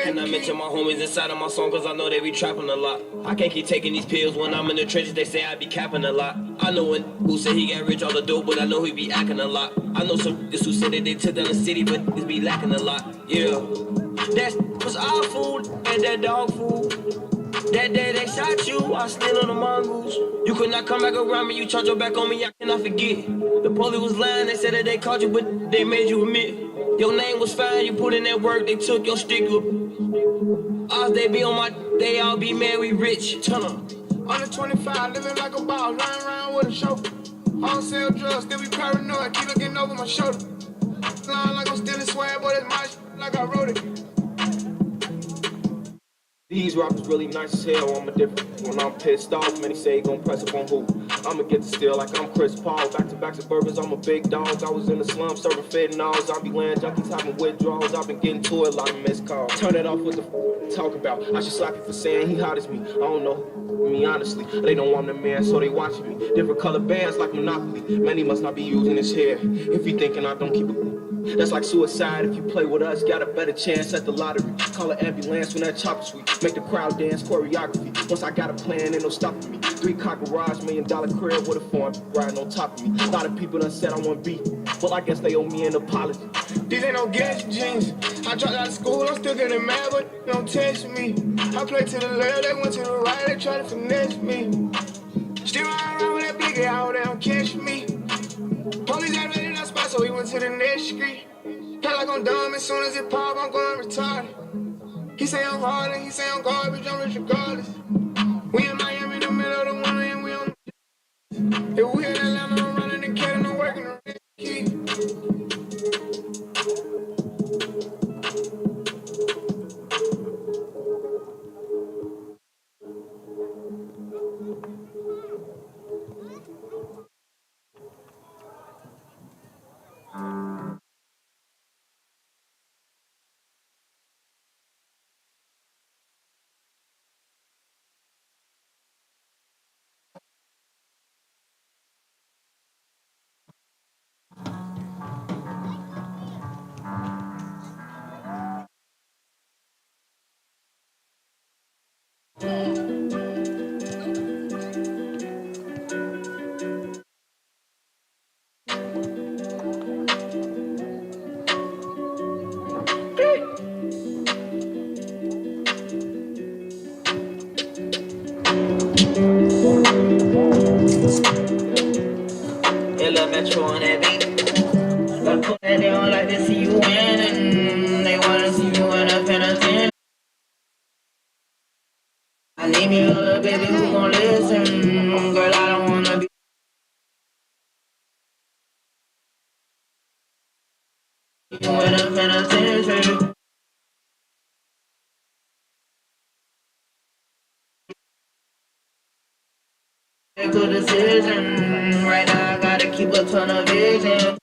And I mention my homies inside of my song cause I know they be trapping a lot. I can't keep taking these pills when I'm in the trenches, they say I be capping a lot. I know when who said he got rich all the dope, but I know he be acting a lot. I know some niggas who said that they took down the city, but niggas be lacking a lot. Yeah, that was our food and that dog food. That day they shot you, I still on the mongoose. You could not come back around me, you charge your back on me, I cannot forget. The police was lying, they said that they caught you, but they made you admit. Your name was fine, you put in that work, they took your sticker. Odds they be on my, they all be mad, we rich. Turn up. Under 25, living like a boss, running around with a chauffeur. I don't sell drugs, still be paranoid, keep looking over my shoulder. Flying like I'm stealing swag, but it's my shit like I wrote it. These rappers really nice as hell, I'm a different. When I'm pissed off, many say he gon' press up on who? I'ma get to steal like I'm Chris Paul. Back-to-back Suburbans, I'm a big dog. I was in the slum serving fentanyls. I be laying junkies having withdrawals. I've been getting to it, a lot of missed calls. Turn it off with the talk about. I should slap you for saying he hot as me. I don't know me honestly. They don't want the man, so they watching me. Different color bands like Monopoly. Many must not be using his hair. If you thinking I don't keep it. That's like suicide. If you play with us, got a better chance at the lottery. Call an ambulance when that chopper sweet. Make the crowd dance choreography. Once I got a plan, ain't no stopping me. 3-car garage, $1 million crib with a phone riding on top of me. A lot of people done said I want beat. Well, I guess they owe me an apology. These ain't no gangster jeans. I dropped out of school, I'm still getting mad, but they don't test me. I play to the left, they went to the right, they try to finesse me. Still riding around with that big out, they don't catch me. Police had ready that spot, so we went to the next street. Felt like I'm dumb, as soon as it pop, I'm going retarded. He say I'm hard and he say I'm garbage, I'm rich regardless. We in Miami in the middle of the winter and we on the if we in Atlanta, I'm running the cat and I'm working the red key. Metro on that beat. But put that they don't like to see you winning. They wanna see you in a penitentiary. I need me a little baby who gon' listen. Girl, I don't wanna be. You in a penitentiary. Good decision. Right now I gotta keep a ton of vision.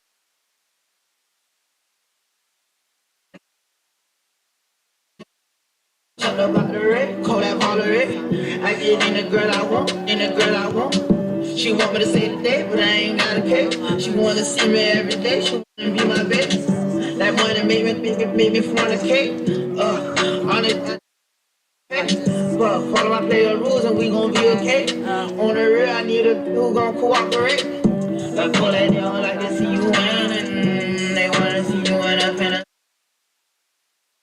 Shut up out the red, call that Valerie. I get in the girl I want, in the girl I want. She want me to say today, but I ain't got a cake. She wanna see me every day, she wanna be my best. That money make me fornicate. On it. But follow my player rules and we gon' be okay. On the real, I need a who gon' cooperate. Like pull that down like they see you winning. They wanna see you in a pen.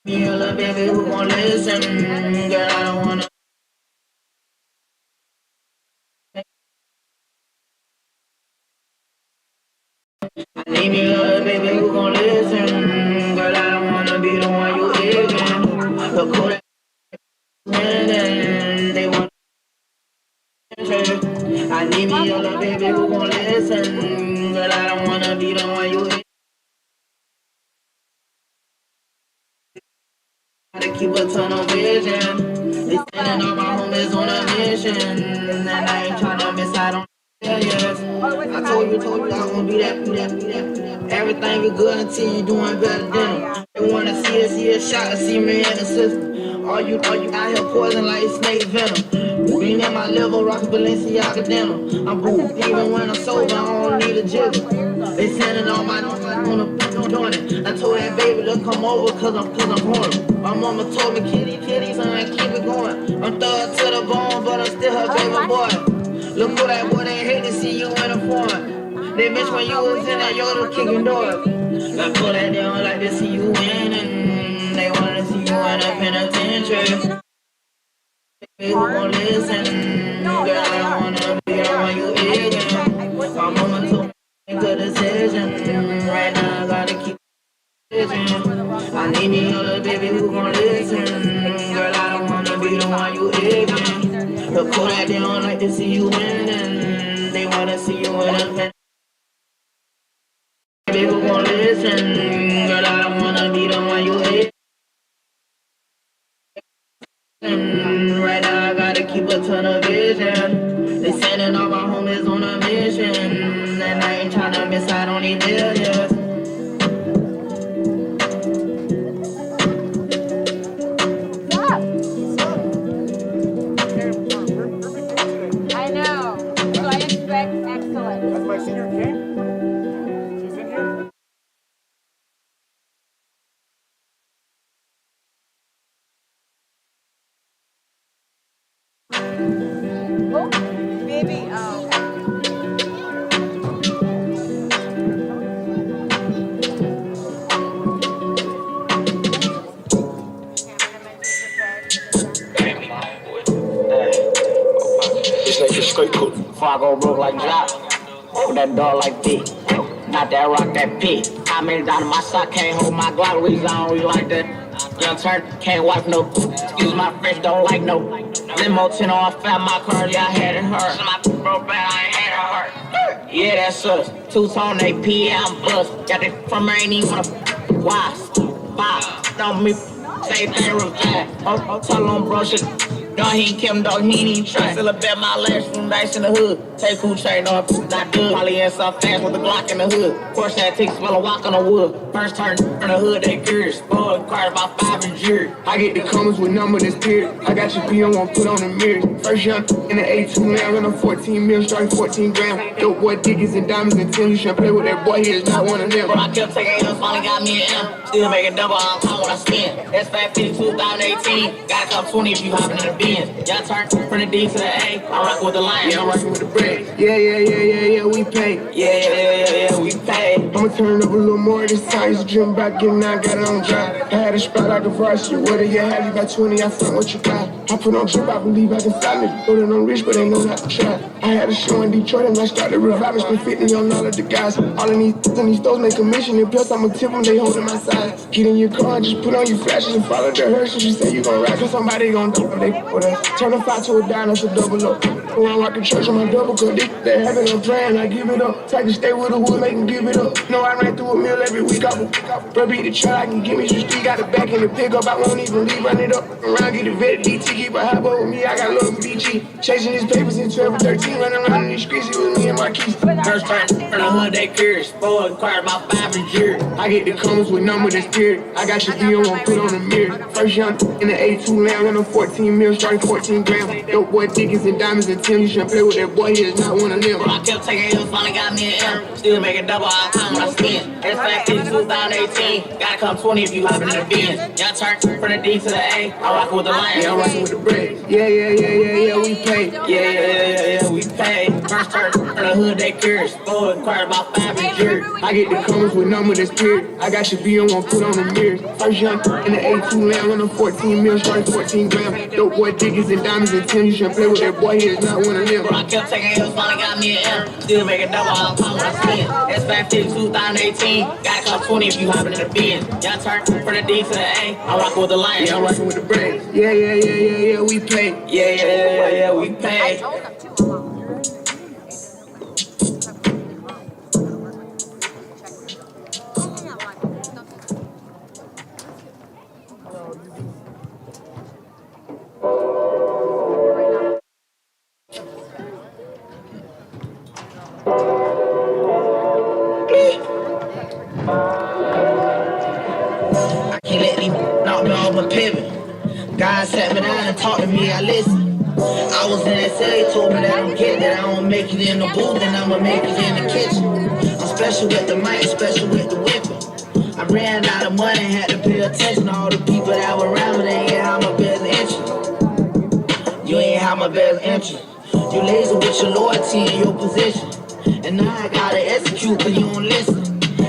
Me a little baby who gon' listen. Girl, I don't wanna. I need me a little baby who gon' listen. Girl, I don't wanna be the one you ignorant. But pull that. They want. I need me a little baby who gon' listen. But I don't wanna be the one you hate. Gotta keep a ton of vision. They standing all my homies on a mission. And I ain't tryna miss out on yes. I told you I won't be that. Everything be good until you doing better than them. They wanna see a shot, see me in the system. All you out here poison like snake venom. Green in my liver, rockin' Balenciaga denim. I'm booed, even when I'm sober, I don't need a jigger. They sending all my on the I'm doing it. I told that baby to come over cause I'm horny. My mama told me kitty, son, keep it going. I'm thug to the bone, but I'm still her baby boy. Look who that boy, they hate to see you in a foreign. They miss when you was in that yard kicking doors. Look who that they don't like to see you winning. They wanna see you in a penitentiary. Who gon' listen? Girl, I don't wanna be around you again. My mama told me to make a decision. Right now I gotta keep decision. I need me a little baby who gon' listen. Girl, I don't wanna be the one you ignorant. Look who that they don't like to see you winning. They wanna see you in a penitentiary. Baby who gon' listen. Girl, I don't wanna be the one you ignorant. Right now I gotta keep a ton of vision. They sending all my homies on a mission, and I ain't tryna miss out on these millions. I know, so I expect excellence. That's my senior game. She's in here. Oh, baby, oh. This nigga straight cool. Before I go broke like Jock, hold that dog like Dick. Not that rock, that pit. How many down in my sock, can't hold my Glock, reason I don't really like that. Young turn, can't watch no. Excuse my French, don't like no. Limo 10 on fat, my car, yeah, I had it hurt. So my broke bad, I ain't had it hurt. Yeah, that's us. Two-tone AP, yeah, I'm bust. Got that from her, ain't even wanna. Why? Five. Don't me say they reply. Oh, tell on bro shit. No, he ain't Kim, dog, he ain't even try. Still a bet my last from dice in the hood. Take who train off, not good. Probably in some fast with the Glock in the hood. Porsche that takes smell a walk on the wood. First turn from the hood, they curious. Boy, required about 5 in jury. I get the comments with number that's period. I got your B on one, put on the mirrors. First young in the A2 now, run on 14 mil, starting 14 grams. Dope boy, diggies and diamonds and Tim. You should play with that boy, he is not one of them. Bro, I kept taking L's, finally got me an M. Still making double on time when I spin. That's 550 2018. Gotta come 20 if you hopping in the Benz. Y'all turn from the D to the A. I rock with the Lions. Yeah, I'm rocking with the bread. Yeah, we pay. Yeah, we pay. I'ma turn up a little more this time. Used to dream about getting out, got it on drive. I had a spot like a varsity. Whether you have, you got 20, I front what you got. I put on drip, I believe I can fly me. Voted on rich, but they know not to try. I had a show in Detroit and I started reviving. Spent 50 on all of the guys. All of these stores make a mission. And plus I'ma tip them, they holding my size. Get in your car and just put on your flashes and follow the hearse. And she say you gon' ride, cause somebody gon' do it. They with us. Turn a 5 to a dime, that's a double up. When I rock the church on my double cup, they have it on praying, I give it up. Take to stay with the wood, make them give it up. No, I ran through a meal every week. Bro, beat the truck, I can give me some street. Got the back in the pickup, I won't even leave. Run it up around, get the vet, DT, keep a high boat with me. I got love BG. Chasing his papers in 12 or 13, running around in these streets, it was me and Marquise. First turn from the hood, they curious. Boy, required about 5 in jury. I get the comments with number that's period. I got your B on one, put on the mirror. First young in the A2 now, run on 14 mil, starting 14 grams. Dope boy, diggies and diamonds and Tim. You should play with that boy, he is not one of them. Bro, I kept taking L's, finally got me an M. Still making double all time when I spin. That's 550 2018. Gotta come 20 if you hopping in the Benz. Y'all turn from the D to the A. I rock with the Lions. Yeah, I'm rocking with the bread. Yeah, we pay. Yeah, we pay. First turn from the hood, they curious. Boy, required about 5 in jury. I get the comments with number that's period. I got your B on one, put on the mirrors. First young in the A2 now, run on 14 mil, starting 14 grams. Dope boy, diggies and diamonds and Tim. You should play with that boy, he is not one of them. Bro, I kept taking L's, finally got me an M. Still making double all time when I spin. That's 550 2018. Gotta come 20 if you hopping in the Benz. Y'all turn from the D to the A. I rock with the Lions. Yeah, I'm rocking with the bread. Yeah, we pay. Yeah, we pay. I can't let these knock me off my pivot. God sat me down and talked to me, I listened. I was in that cell, he told me that I don't get that. I don't make it in the booth, and I'ma make it in the kitchen. I'm special with the mic, special with the whipping. I ran out of money, had to pay attention to all the people that were around me. They ain't have my best interest. You ain't have my best interest. You lazy with your loyalty and your position. And now I gotta execute cause you don't listen.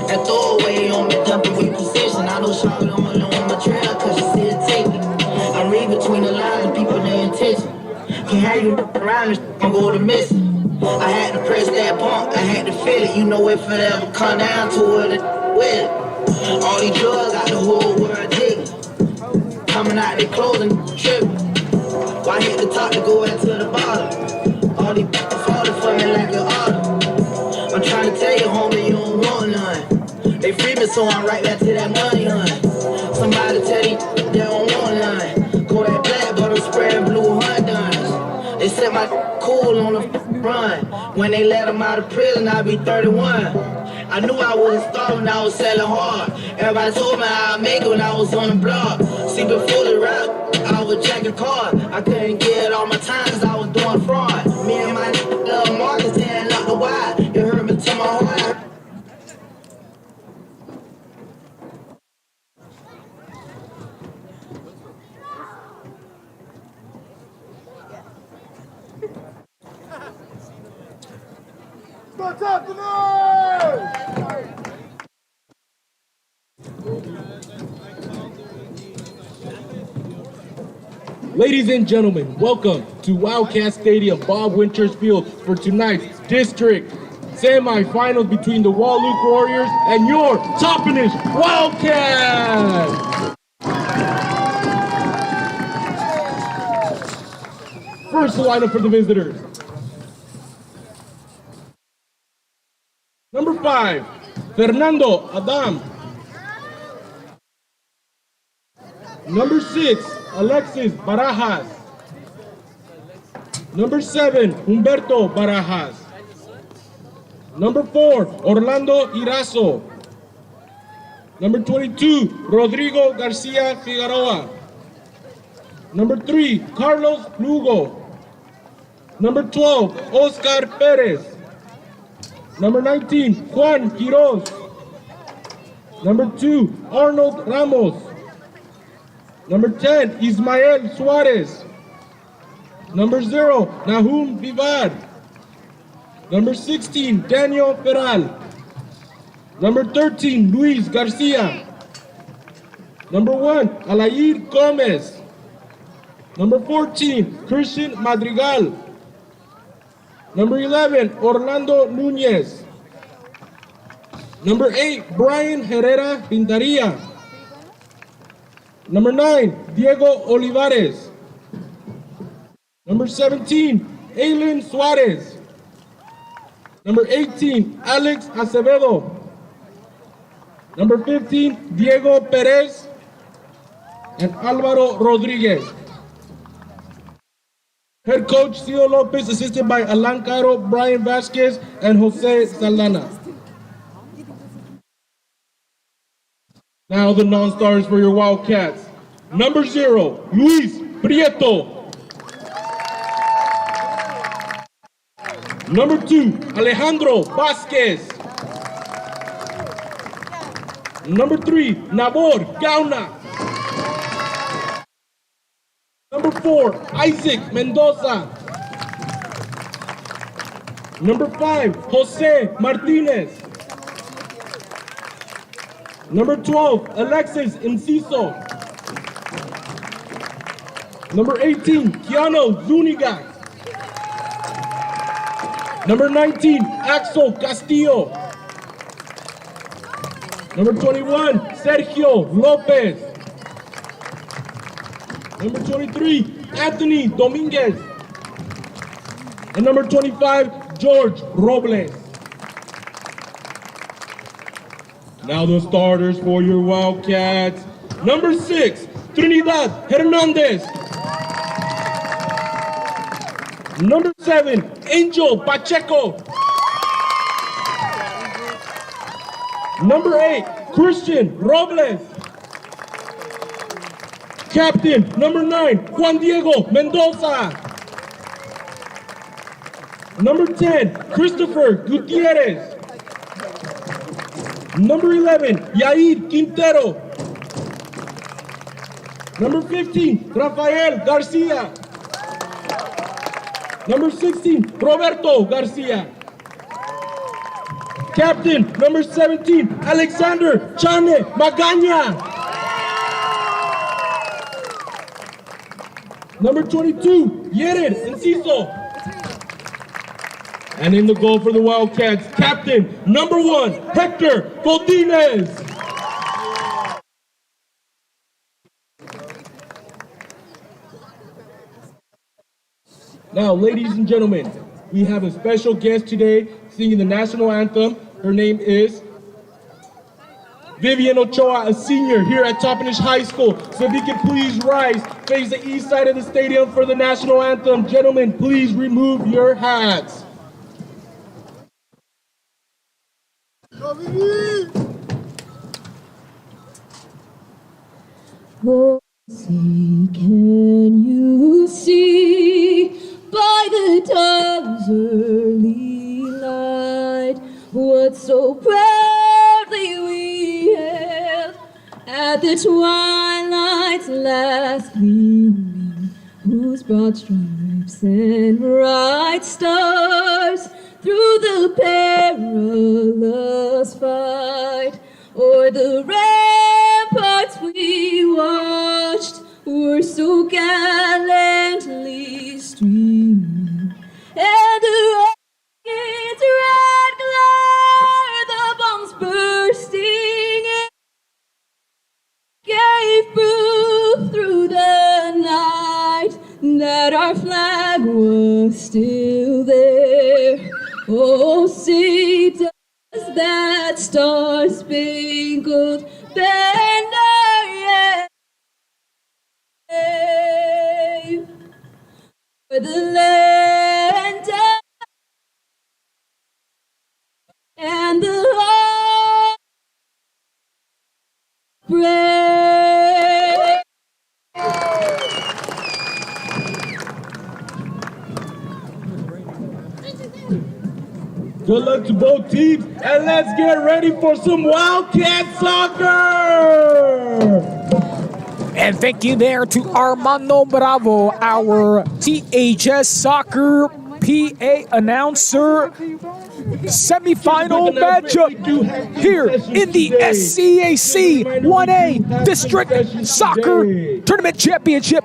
And throw away on me, dumping with position. I know Charlotte only on my trail cause she see it taking. I read between the lines and people their intention. Can't have you around and go to missing. I had to press that bump, I had to feel it. You know if it ever come down to it, with it. All these drugs got the whole world digging. Coming out they clothes and tripping. Why hit the top to go into the bottom? All these falling for me like an auto. I'm trying to tell you, homie, you don't want none. They free me, so I'm right back to that money, hun. Somebody tell you they don't want none. Go that black, but I'm spraying blue Hondas. They set my cool on the run. When they let them out of prison, I'll be 31. I knew I wasn't starving, I was selling hard. Everybody told me I'd make it when I was on the block. See, before the rap, I was jacking card. I couldn't get all my time cause I was doing fraud. Me and my little Marcus tearing up the wide. It hurt me to my heart. What's up, tonight? Ladies and gentlemen, welcome to Wildcat Stadium, Bob Winters Field for tonight's district semifinals between the Wahluke Warriors and your Toppenish Wildcats. First lineup for the visitors. Number 5, Fernando Adam. Number 6, Alexis Barajas. Number 7, Humberto Barajas. Number 4, Orlando Irazo. Number 22, Rodrigo Garcia Figueroa. Number 3, Carlos Lugo. Number 12, Oscar Perez. Number 19, Juan Quiroz. Number 2, Arnold Ramos. Number 10, Ismael Suarez. Number 0, Nahum Vivar. Number 16, Daniel Peral. Number 13, Luis Garcia. Number 1, Alair Gomez. Number 14, Christian Madrigal. Number 11, Orlando Nunez. Number 8, Brian Herrera Pintaria. Number 9, Diego Olivares. Number 17, Aylin Suarez. Number 18, Alex Acevedo. Number 15, Diego Perez and Alvaro Rodriguez. Head coach Cio Lopez, assisted by Alan Caro, Brian Vasquez, and Jose Saldana. Now the non-stars for your Wildcats. Number 0, Luis Prieto. Number 2, Alejandro Vasquez. Number 3, Nabor Gauna. Number 4, Isaac Mendoza. Number 5, Jose Martinez. Number 12, Alexis Enciso. Number 18, Keanu Zuniga. Number 19, Axel Castillo. Number 21, Sergio Lopez. Number 23, Anthony Dominguez. And number 25, George Robles. Now the starters for your Wildcats. Number 6, Trinidad Hernandez. Number 7, Angel Pacheco. Number 8, Christian Robles. Captain, number 9, Juan Diego Mendoza. Number 10, Christopher Gutierrez. Number 11, Yair Quintero. Number 15, Rafael Garcia. Number 16, Roberto Garcia. Captain, number 17, Alexander Chane Magaña. Number 22, Yered Enciso. And in the goal for the Wildcats, captain, number 1, Hector Godinez. Now, ladies and gentlemen, we have a special guest today singing the national anthem. Her name is Vivian Ochoa, a senior here at Toppenish High School. So if you can please rise, face the east side of the stadium for the national anthem. Gentlemen, please remove your hats. Oh, see, can you see by the dawn's early light what so proudly we hailed at the twilight's last gleaming, whose broad stripes and bright stars through the perilous fight o'er the ramparts we watched were so gallantly streaming, and the rocket's red glare, the bombs bursting in, gave proof through the night that our flag was still there. Oh, say does that star-spangled banner yet wave for the land and the heart brave. Good luck to both teams, and let's get ready for some Wildcat soccer! And thank you there to Armando Bravo, our THS Soccer PA announcer. Semifinal matchup here in the SCAC 1A District Soccer Tournament Championship.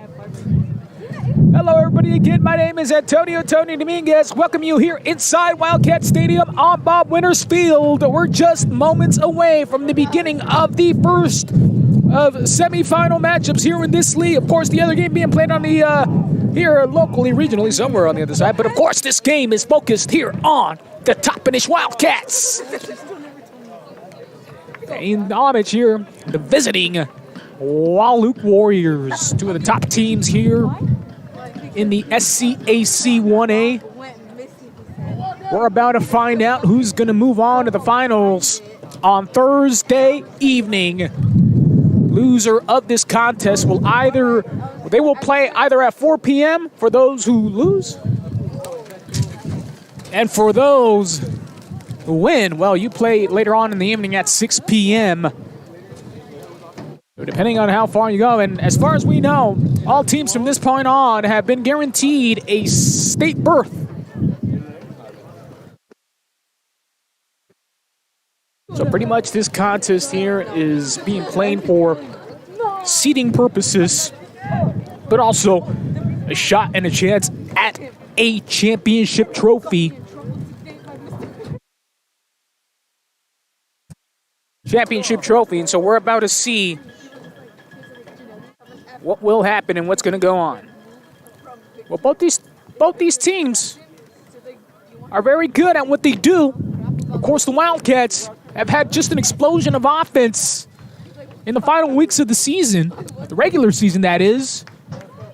Hello everybody again, my name is Antonio Tony Dominguez. Welcome you here inside Wildcat Stadium on Bob Winters Field. We're just moments away from the beginning of the first of semifinal matchups here in this league. Of course, the other game being played on the here locally, regionally, somewhere on the other side. But of course, this game is focused here on the Toppenish Wildcats. In homage here, the visiting Wahluke Warriors, two of the top teams here in the SCAC 1A. We're about to find out who's going to move on to the finals on Thursday evening. Loser of this contest will they will play either at 4 p.m. for those who lose, and for those who win, well, you play later on in the evening at 6 p.m. So depending on how far you go, and as far as we know, all teams from this point on have been guaranteed a state berth. So pretty much this contest here is being played for seeding purposes, but also a shot and a chance at a championship trophy. Championship trophy, and so we're about to see what will happen and what's going to go on. Well, both these teams are very good at what they do. Of course, the Wildcats have had just an explosion of offense in the final weeks of the season, the regular season, that is.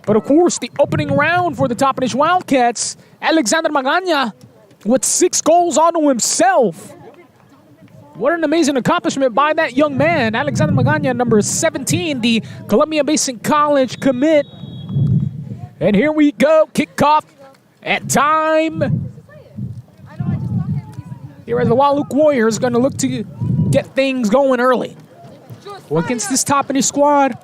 But of course, the opening round for the Toppenish Wildcats, Alexander Magaña with 6 goals onto himself. What an amazing accomplishment by that young man, Alexander Magaña, number 17, the Columbia Basin College commit. And here we go, kickoff at time. Here are the Wahluke Warriors going to look to get things going early. Well, against this top-of squad,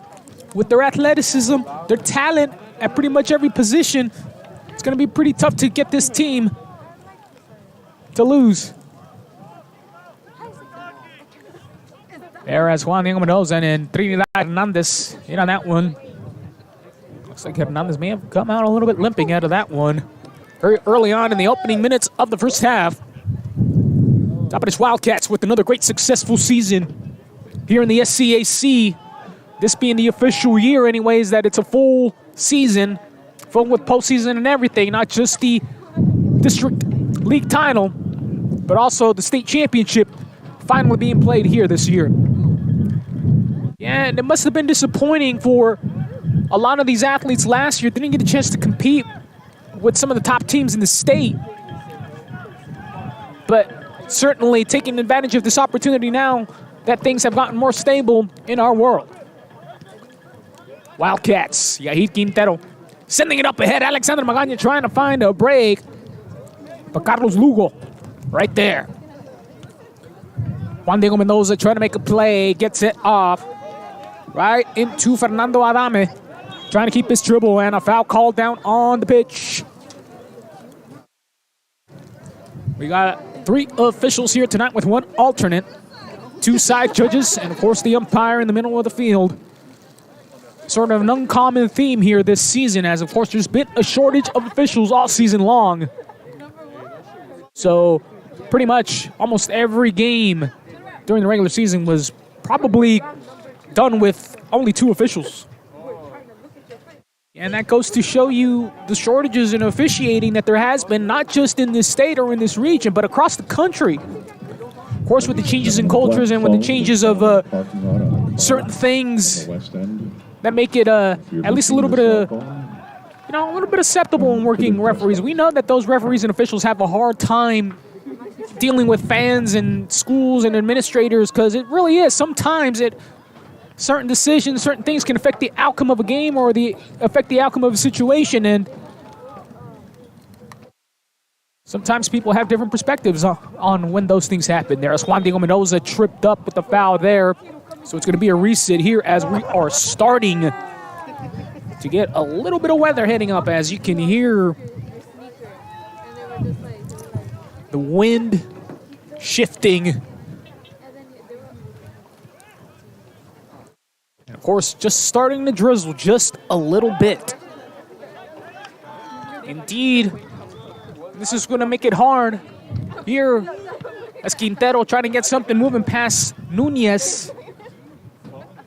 with their athleticism, their talent at pretty much every position, it's going to be pretty tough to get this team to lose. There as Juan Diego Mendoza and Trinidad Hernandez in on that one. Looks like Hernandez may have come out a little bit limping out of that one. Very early on in the opening minutes of the first half. Stoppage Wildcats with another great successful season here in the SCAC. This being the official year anyways, that it's a full season, full with postseason and everything, not just the district league title, but also the state championship finally being played here this year. Yeah, and it must have been disappointing for a lot of these athletes last year. They didn't get a chance to compete with some of the top teams in the state. But certainly taking advantage of this opportunity now that things have gotten more stable in our world. Wildcats, Yahid Quintero sending it up ahead. Alexander Magaña trying to find a break. But Carlos Lugo right there. Juan Diego Mendoza trying to make a play, gets it off. Right into Fernando Adame. Trying to keep his dribble, and a foul called down on the pitch. We got 3 officials here tonight with 1 alternate. 2 side judges, and of course the umpire in the middle of the field. Sort of an uncommon theme here this season, as of course there's been a shortage of officials all season long. So pretty much almost every game during the regular season was probably done with only 2 officials. And that goes to show you the shortages in officiating that there has been, not just in this state or in this region, but across the country. Of course, with the changes in cultures and with the changes of certain things that make it at least a little bit of, a little bit acceptable in working referees. We know that those referees and officials have a hard time dealing with fans and schools and administrators, because it really is. Sometimes certain decisions, certain things can affect the outcome of a game or affect the outcome of a situation, and sometimes people have different perspectives on when those things happen. There's Juan Diego Mendoza tripped up with the foul there, so it's going to be a reset here as we are starting to get a little bit of weather heading up, as you can hear the wind shifting. And of course, just starting to drizzle just a little bit. Indeed, this is going to make it hard here as Quintero trying to get something moving past Nunez,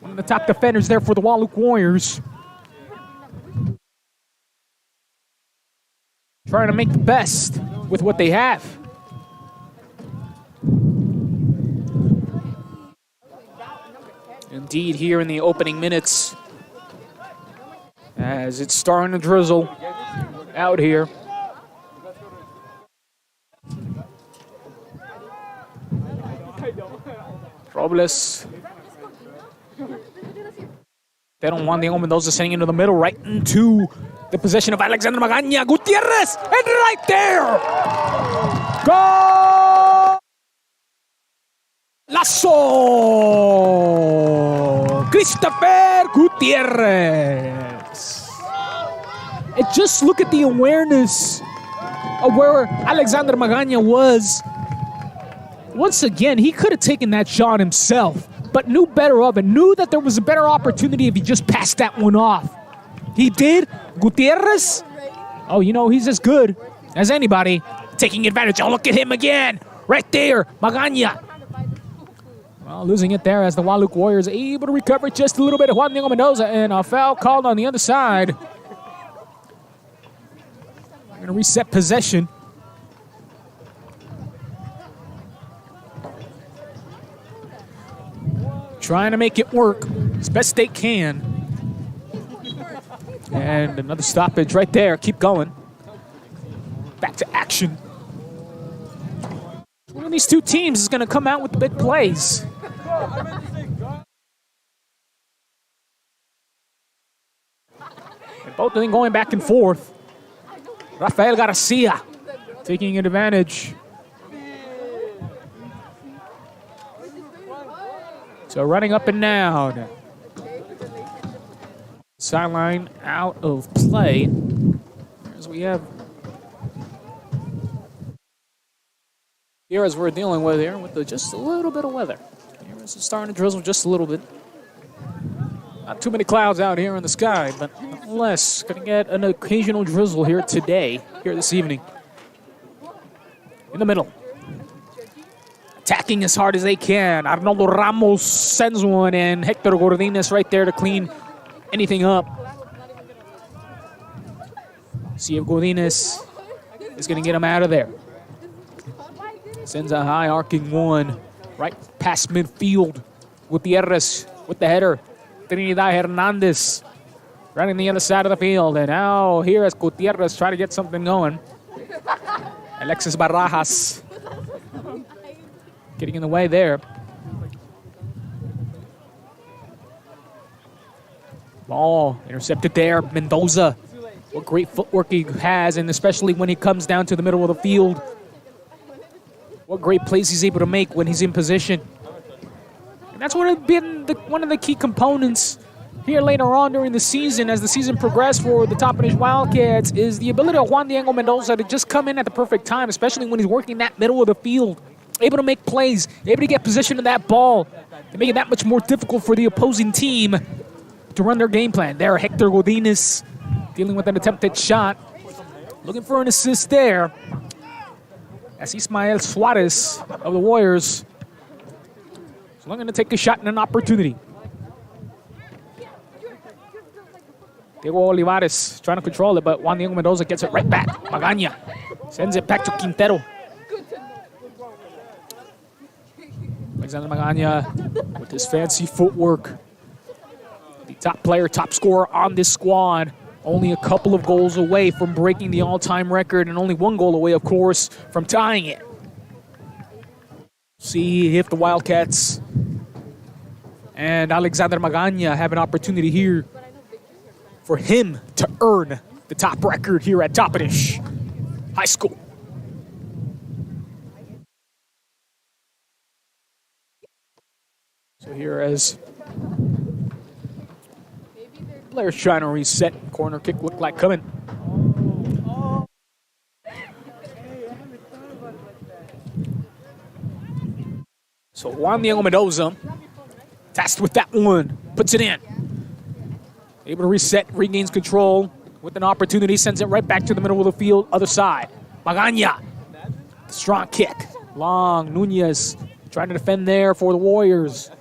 one of the top defenders there for the Wahluke Warriors. Trying to make the best with what they have. Indeed, here in the opening minutes, as it's starting to drizzle out here. Robles. Pero Juan Diego Mendoza sending into the middle, right into the possession of Alexander Magaña. Gutierrez, and right there! Goal! Lasso! Christopher Gutierrez. And just look at the awareness of where Alexander Magaña was. Once again, he could have taken that shot himself, but knew better of it. Knew that there was a better opportunity if he just passed that one off. He did. Gutierrez, oh, he's as good as anybody. Taking advantage. Oh, look at him again. Right there. Magaña. Well, losing it there as the Wahluke Warriors able to recover just a little bit. Juan Diego Mendoza, and a foul called on the other side. We're going to reset possession. Trying to make it work as best they can. And another stoppage right there. Keep going. Back to action. One of these 2 teams is going to come out with the big plays. And both of them going back and forth. Rafael Garcia taking advantage. So running up and down. Sideline out of play. As we have here, as we're dealing with here, with just a little bit of weather. Here it's starting to drizzle just a little bit. Not too many clouds out here in the sky, but nonetheless, going to get an occasional drizzle here today, here this evening. In the middle. Attacking as hard as they can. Arnoldo Ramos sends one, and Hector Godinez right there to clean anything up. See if Godinez is going to get him out of there. Sends a high arcing one right past midfield. Gutierrez with the header. Trinidad Hernandez running the other side of the field. And now here is Gutierrez trying to get something going. Alexis Barajas getting in the way there. Ball intercepted there. Mendoza. What great footwork he has, and especially when he comes down to the middle of the field. What great plays he's able to make when he's in position. And that's what has been one of the key components here later on during the season, as the season progressed for the Toppenish Wildcats, is the ability of Juan Diego Mendoza to just come in at the perfect time, especially when he's working that middle of the field. Able to make plays, able to get position of that ball, to make it that much more difficult for the opposing team to run their game plan. There, Hector Godinez dealing with an attempted shot. Looking for an assist there. As Ismael Suarez of the Warriors is looking to take a shot and an opportunity. Diego Olivares trying to control it, but Juan Diego Mendoza gets it right back. Magaña sends it back to Quintero. Alexander Magaña with his fancy footwork. The top player, top scorer on this squad. Only a couple of goals away from breaking the all-time record, and only one goal away, of course, from tying it. See if the Wildcats and Alexander Magaña have an opportunity here for him to earn the top record here at Toppenish High School. So here as players trying to reset. Corner kick looked like coming. So Juan Diego Mendoza, tasked with that one, puts it in. Able to reset, regains control with an opportunity, sends it right back to the middle of the field, other side. Magaña, strong kick. Long, Nunez trying to defend there for the Warriors.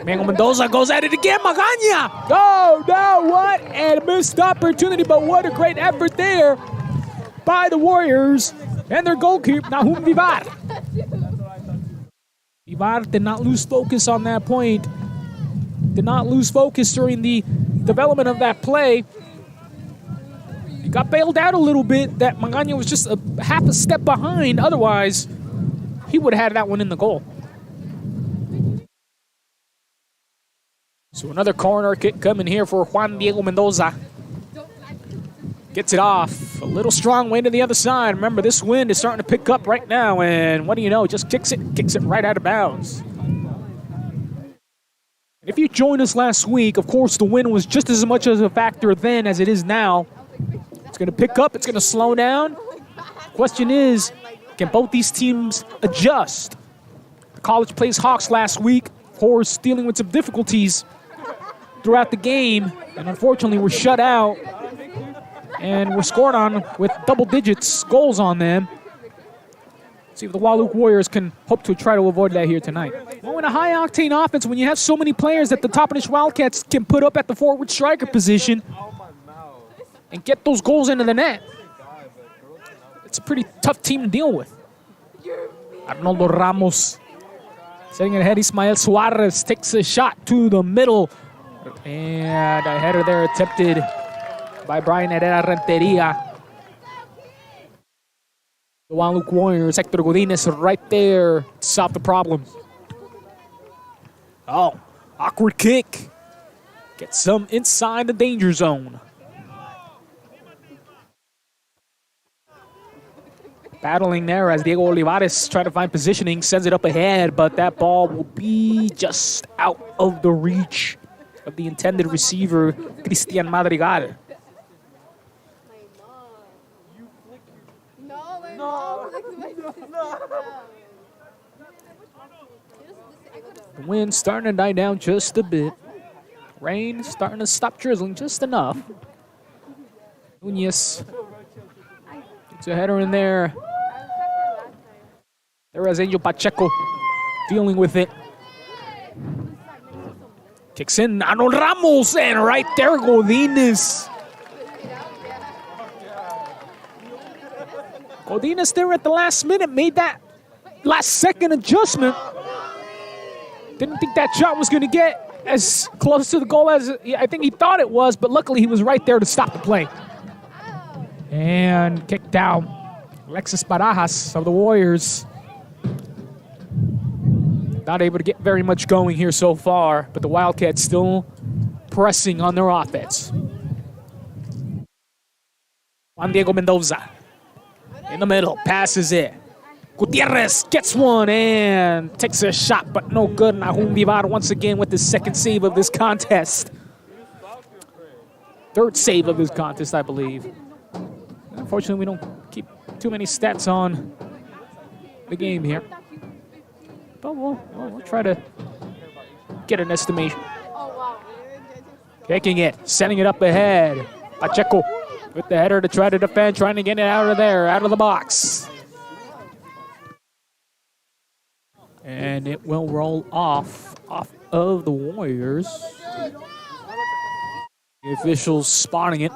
Diego Mendoza goes at it again. Magaña! Oh, no, what a missed opportunity, but what a great effort there by the Warriors and their goalkeeper, Nahum Vivar. Vivar did not lose focus on that point. Did not lose focus during the development of that play. He got bailed out a little bit. That Magaña was just a half a step behind. Otherwise, he would have had that one in the goal. So another corner kick coming here for Juan Diego Mendoza. Gets it off. A little strong wind to the other side. Remember, this wind is starting to pick up right now, and what do you know? Just kicks it right out of bounds. And if you joined us last week, of course, the wind was just as much as a factor then as it is now. It's going to pick up. It's going to slow down. Question is, can both these teams adjust? The College plays Hawks last week, of course, dealing with some difficulties throughout the game, and unfortunately were shut out and were scored on with double digits goals on them. See if the Wahluke Warriors can hope to try to avoid that here tonight. Well, in a high-octane offense, when you have so many players that the Toppenish Wildcats can put up at the forward striker position and get those goals into the net, it's a pretty tough team to deal with. Arnoldo Ramos setting it ahead. Ismael Suarez takes a shot to the middle. And a header there attempted by Brian Herrera Renteria. The Wahluke Warriors, Hector Godinez right there to solve the problem. Oh, awkward kick. Gets some inside the danger zone. Battling there as Diego Olivares trying to find positioning, sends it up ahead, but that ball will be just out of the reach of the intended receiver, Cristian Madrigal. The wind starting to die down just a bit. Rain starting to stop drizzling just enough. Nunez. It's a header in there. There is Angel Pacheco dealing with it. Kicks in, Arnold Ramos, and right there, Godinez. Godinez there at the last minute made that last second adjustment. Didn't think that shot was going to get as close to the goal as I think he thought it was, but luckily he was right there to stop the play. And kicked out. Alexis Barajas of the Warriors. Not able to get very much going here so far, but the Wildcats still pressing on their offense. Juan Diego Mendoza in the middle, passes it. Gutierrez gets one and takes a shot, but no good. Nahum Vivar once again with his second save of this contest. Third save of this contest, I believe. Unfortunately, we don't keep too many stats on the game here. But we'll try to get an estimation. Taking it, sending it up ahead. Pacheco with the header to try to defend, trying to get it out of there, out of the box. And it will roll off of the Warriors. The officials spotting it.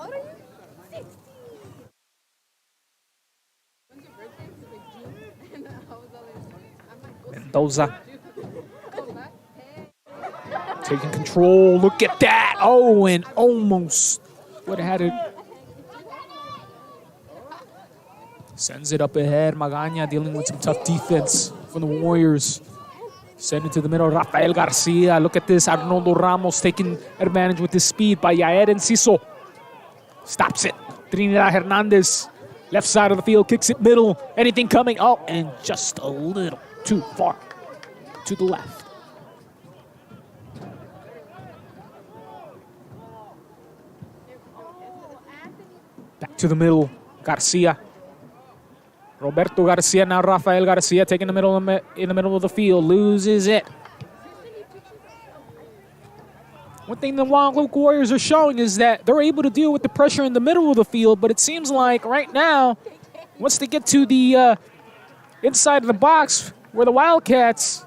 Mendoza taking control. Look at that. Oh, and almost would have had it. Sends it up ahead. Magaña dealing with some tough defense from the Warriors. Send it to the middle. Rafael Garcia. Look at this. Arnoldo Ramos taking advantage with his speed by Yair Enciso. Stops it. Trinidad Hernandez. Left side of the field. Kicks it middle. Anything coming? Oh, and just a little too far to the left. Back to the middle. Garcia. Roberto Garcia, now Rafael Garcia taking the middle in the middle of the field, loses it. One thing the Wahluke Warriors are showing is that they're able to deal with the pressure in the middle of the field, but it seems like right now, once they get to the inside of the box, where the Wildcats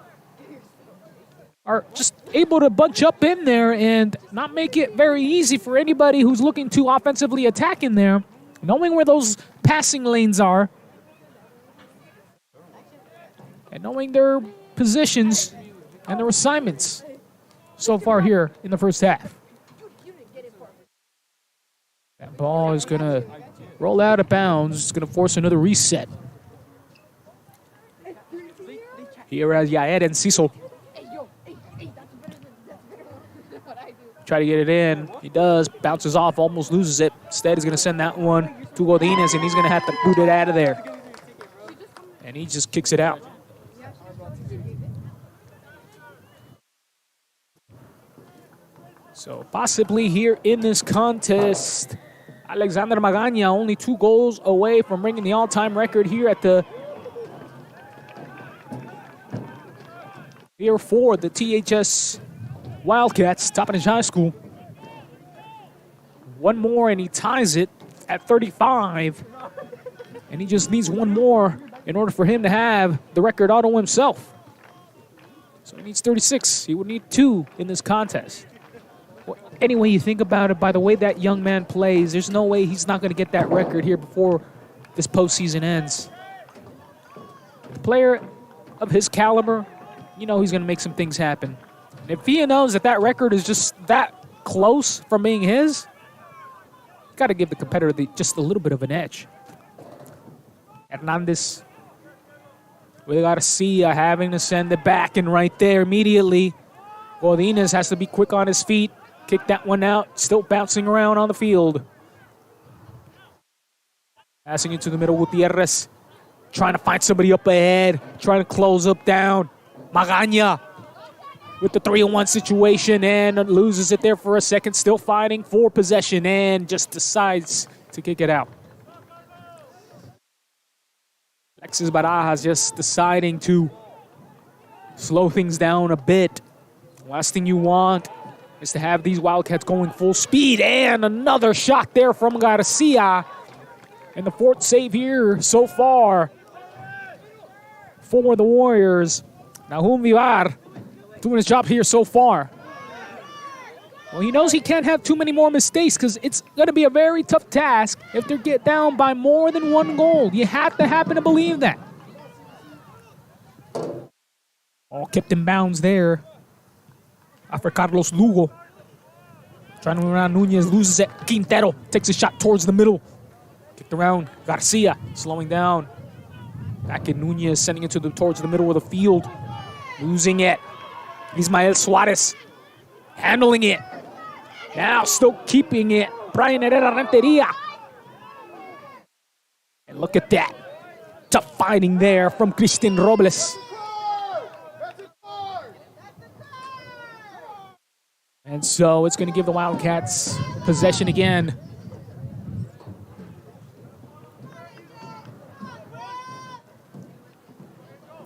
are just able to bunch up in there and not make it very easy for anybody who's looking to offensively attack in there, knowing where those passing lanes are, and knowing their positions and their assignments so far here in the first half. That ball is going to roll out of bounds. It's going to force another reset. Here as Yair Enciso. Try to get it in. He does. Bounces off, almost loses it. Instead, he's going to send that one to Godinez, and he's going to have to boot it out of there. And he just kicks it out. So possibly here in this contest, Alexander Magaña only 2 goals away from bringing the all-time record here at the here for the THS Wildcats, Stoppage High School. One more and he ties it at 35. And he just needs one more in order for him to have the record auto himself. So he needs 36. He would need 2 in this contest. Well, anyway you think about it, by the way that young man plays, there's no way he's not going to get that record here before this postseason ends. A player of his caliber, you know he's going to make some things happen. And if he knows that that record is just that close from being his, got to give the competitor just a little bit of an edge. Hernandez with Garcia having to send it back, and right there immediately, Godinez has to be quick on his feet. Kick that one out, still bouncing around on the field. Passing into the middle, Gutierrez. trying to find somebody up ahead, trying to close up down. Magana with the 3-on-1 situation and loses it there for a second, still fighting for possession and just decides to kick it out. Alexis Barajas just deciding to slow things down a bit. Last thing you want is to have these Wildcats going full speed, and another shot there from Garcia. And the fourth save here so far for the Warriors. Nahum Vivar doing his job here so far. Well, he knows he can't have too many more mistakes because it's going to be a very tough task if they get down by more than 1 goal. You have to happen to believe that. All kept in bounds there. After Carlos Lugo. Trying to move around, Nunez loses it. Quintero takes a shot towards the middle. Kicked around, Garcia slowing down. Back in Nunez, sending it towards the middle of the field. Losing it. Ismael Suarez handling it. Now still keeping it. Brian Herrera Renteria. And look at that. Tough fighting there from Christian Robles. And so it's going to give the Wildcats possession again.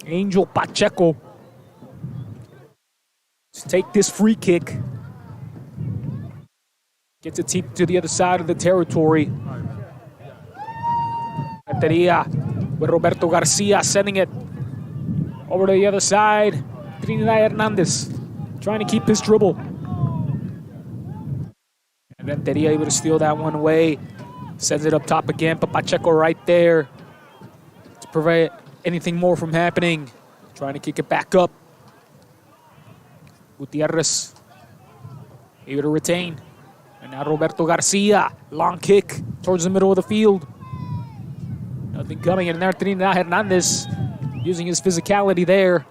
Angel Pacheco to take this free kick. Gets it to the other side of the territory. Renteria with Roberto Garcia sending it over to the other side. Trinidad Hernandez trying to keep his dribble. And Renteria able to steal that one away. Sends it up top again, but Pacheco right there to prevent anything more from happening. Trying to kick it back up. Gutierrez able to retain. And now Roberto Garcia, long kick towards the middle of the field. Nothing coming in there. Trinidad Hernandez using his physicality there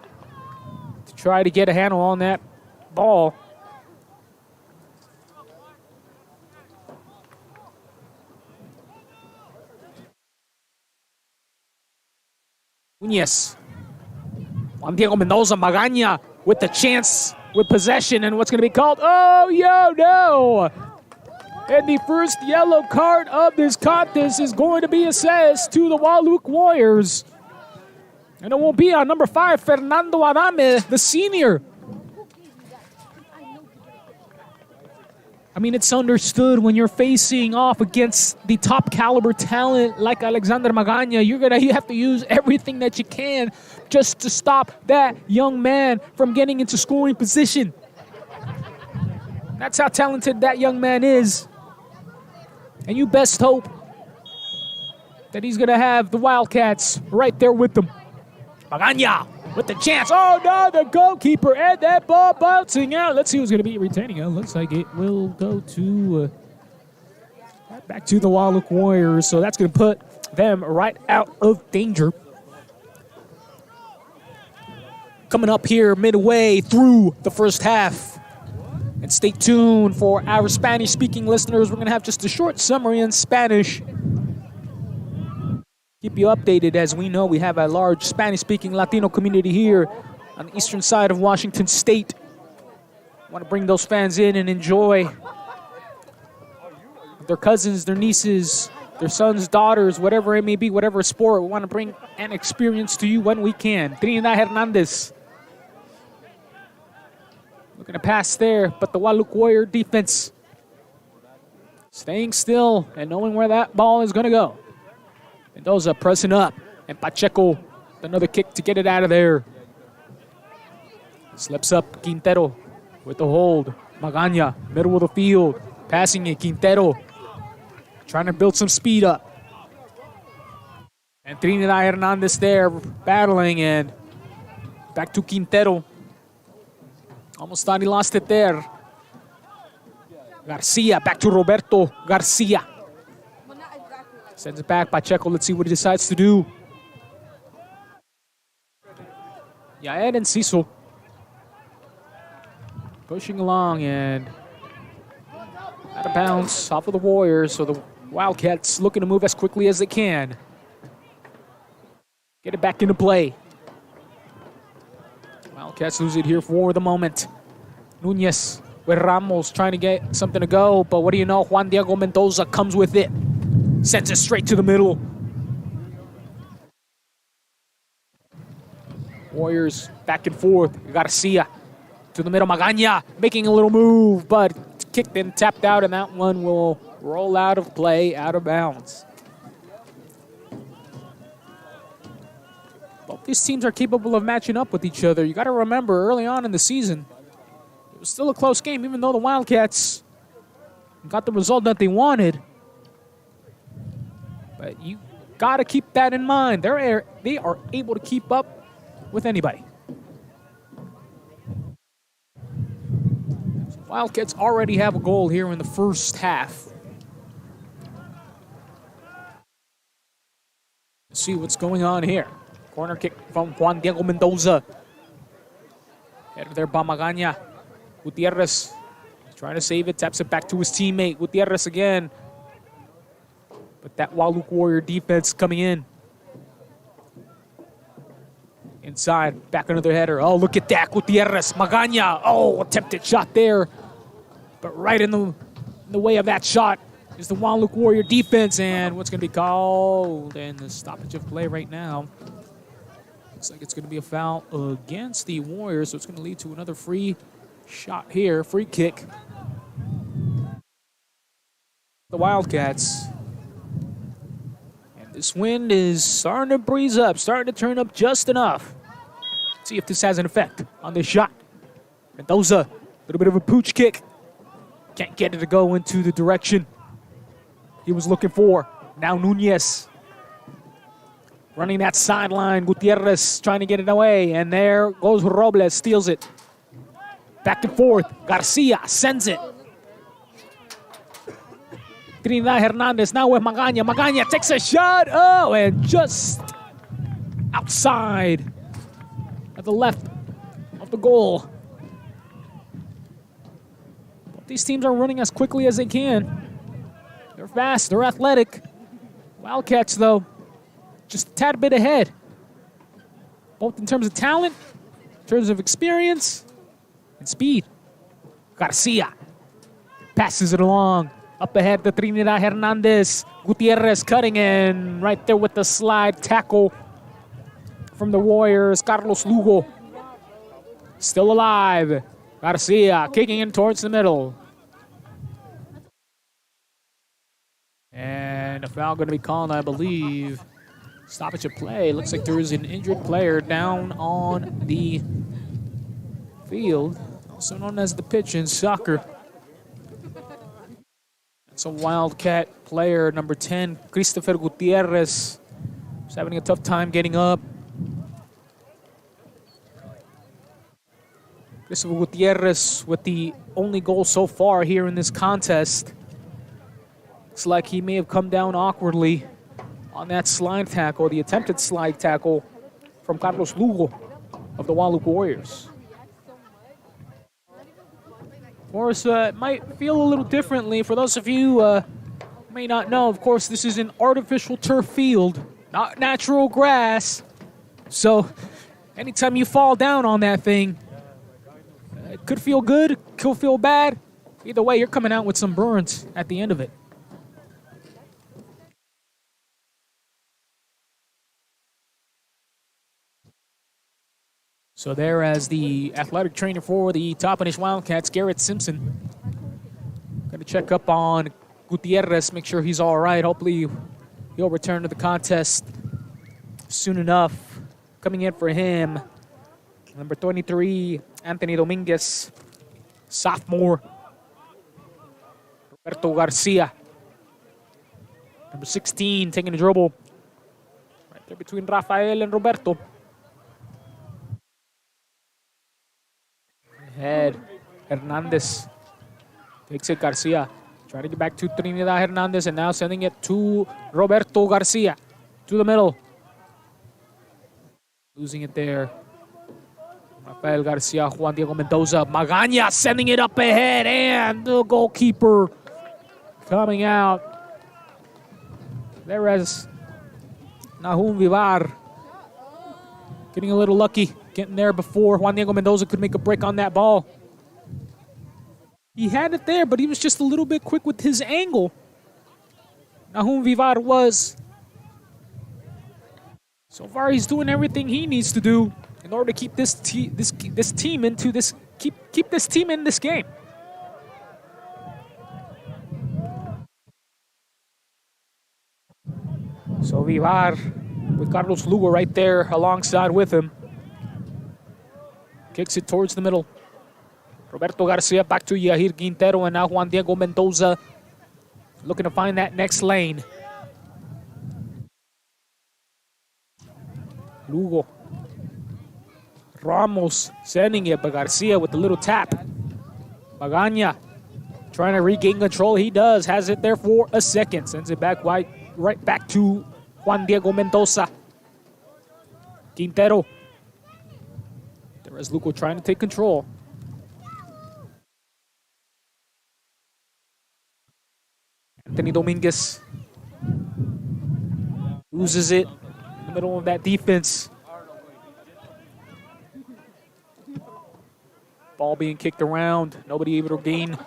to try to get a handle on that ball. Nunez. Juan Diego Mendoza, Magana with the chance, with possession, and what's going to be called? Oh, no! And the first yellow card of this contest is going to be assessed to the Wahluke Warriors. And it will be on number 5, Fernando Adame, the senior. I mean, it's understood when you're facing off against the top caliber talent like Alexander Magana, you have to use everything that you can just to stop that young man from getting into scoring position. That's how talented that young man is. And you best hope that he's going to have the Wildcats right there with them. Magana with the chance. Oh, no, the goalkeeper and that ball bouncing out. Let's see who's going to be retaining it. Looks like it will go to back to the Wahluke Warriors. So that's going to put them right out of danger. Coming up here midway through the first half. And stay tuned for our Spanish-speaking listeners. We're going to have just a short summary in Spanish. Keep you updated. As we know, we have a large Spanish-speaking Latino community here on the eastern side of Washington State. Want to bring those fans in and enjoy their cousins, their nieces, their sons, daughters, whatever it may be, whatever sport. We want to bring an experience to you when we can. Trinidad Hernandez looking to pass there, but the Wahluke Warrior defense staying still and knowing where that ball is going to go. Mendoza pressing up, and Pacheco, another kick to get it out of there. Slips up Quintero with the hold. Magana, middle of the field, passing it. Quintero trying to build some speed up. And Trinidad Hernandez there battling, and back to Quintero. Almost thought he lost it there. Garcia, back to Roberto Garcia. Sends it back, Pacheco. Let's see what he decides to do. Yaed and Cecil pushing along and out of bounds off of the Warriors. So the Wildcats looking to move as quickly as they can. get it back into play. Wildcats lose it here for the moment. Nunez with Ramos trying to get something to go, but what do you know? Juan Diego Mendoza comes with it. Sends it straight to the middle. Warriors back and forth. Garcia to the middle. Magaña making a little move, but kicked and tapped out, and that one will roll out of play, out of bounds. Both these teams are capable of matching up with each other. You got to remember, early on in the season, it was still a close game, even though the Wildcats got the result that they wanted. But you got to keep that in mind. They are able to keep up with anybody. Wildcats already have a goal here in the first half. Let's see what's going on here. Corner kick from Juan Diego Mendoza. Headed there by Magaña. Gutierrez trying to save it, taps it back to his teammate. Gutierrez again. But that Wahluke Warrior defense coming in. Inside, back another header. Oh, look at that, Gutierrez, Magaña. Oh, attempted shot there. But right in the way of that shot is the Wahluke Warrior defense. And what's going to be called? And the stoppage of play right now. Looks like it's going to be a foul against the Warriors. So it's going to lead to another free shot here, free kick. The Wildcats. And this wind is starting to breeze up, starting to turn up just enough. Let's see if this has an effect on this shot. Mendoza, a little bit of a pooch kick. Can't get it to go into the direction he was looking for. Now Nunez running that sideline. Gutierrez trying to get it away. And there goes Robles, steals it. Back and forth. Garcia sends it. Trinidad Hernandez now with Magaña. Magaña takes a shot. Oh, and just outside at the left of the goal. Both these teams are running as quickly as they can. They're fast, they're athletic. Wildcats, though, just a tad bit ahead. Both in terms of talent, in terms of experience, and speed. Garcia passes it along. Up ahead to Trinidad Hernandez. Gutierrez cutting in right there with the slide tackle from the Warriors. Carlos Lugo still alive. Garcia kicking in towards the middle. And a foul going to be called, I believe. Stoppage of play. Looks like there is an injured player down on the field, also known as the pitch in soccer. It's a Wildcat player, number 10, Christopher Gutierrez. He's having a tough time getting up. Christopher Gutierrez with the only goal so far here in this contest. Looks like he may have come down awkwardly on that slide tackle, the attempted slide tackle from Carlos Lugo of the Wahluke Warriors. Of course, it might feel a little differently. For those of you who may not know, of course, this is an artificial turf field, not natural grass. So anytime you fall down on that thing, it could feel good, could feel bad. Either way, you're coming out with some burns at the end of it. So there as the athletic trainer for the Toppenish Wildcats, Garrett Simpson. Going to check up on Gutierrez, make sure he's all right. Hopefully he'll return to the contest soon enough. Coming in for him, number 23, Anthony Dominguez, sophomore. Roberto Garcia, number 16, taking a dribble. Right there between Rafael and Roberto. Head, Hernandez takes it, Garcia. Trying to get back to Trinidad Hernandez and now sending it to Roberto Garcia. To the middle. Losing it there. Rafael Garcia, Juan Diego Mendoza. Magaña sending it up ahead and the goalkeeper coming out. There is Nahum Vivar Getting a little lucky, getting there before Juan Diego Mendoza could make a break on that ball. He had it there, but he was just a little bit quick with his angle. Nahum Vivar was. So far, he's doing everything he needs to do in order to keep this team into this keep this team in this game. So Vivar with Carlos Lugo right there alongside with him. Kicks it towards the middle. Roberto Garcia back to Yahir Quintero, and now Juan Diego Mendoza looking to find that next lane. Lugo. Ramos sending it, but Garcia with the little tap. Magaña trying to regain control. He does. Has it there for a second. Sends it back right back to Juan Diego Mendoza. Quintero. There's Lugo trying to take control. Anthony Dominguez loses it in the middle of that defense. Ball being kicked around. Nobody able to gain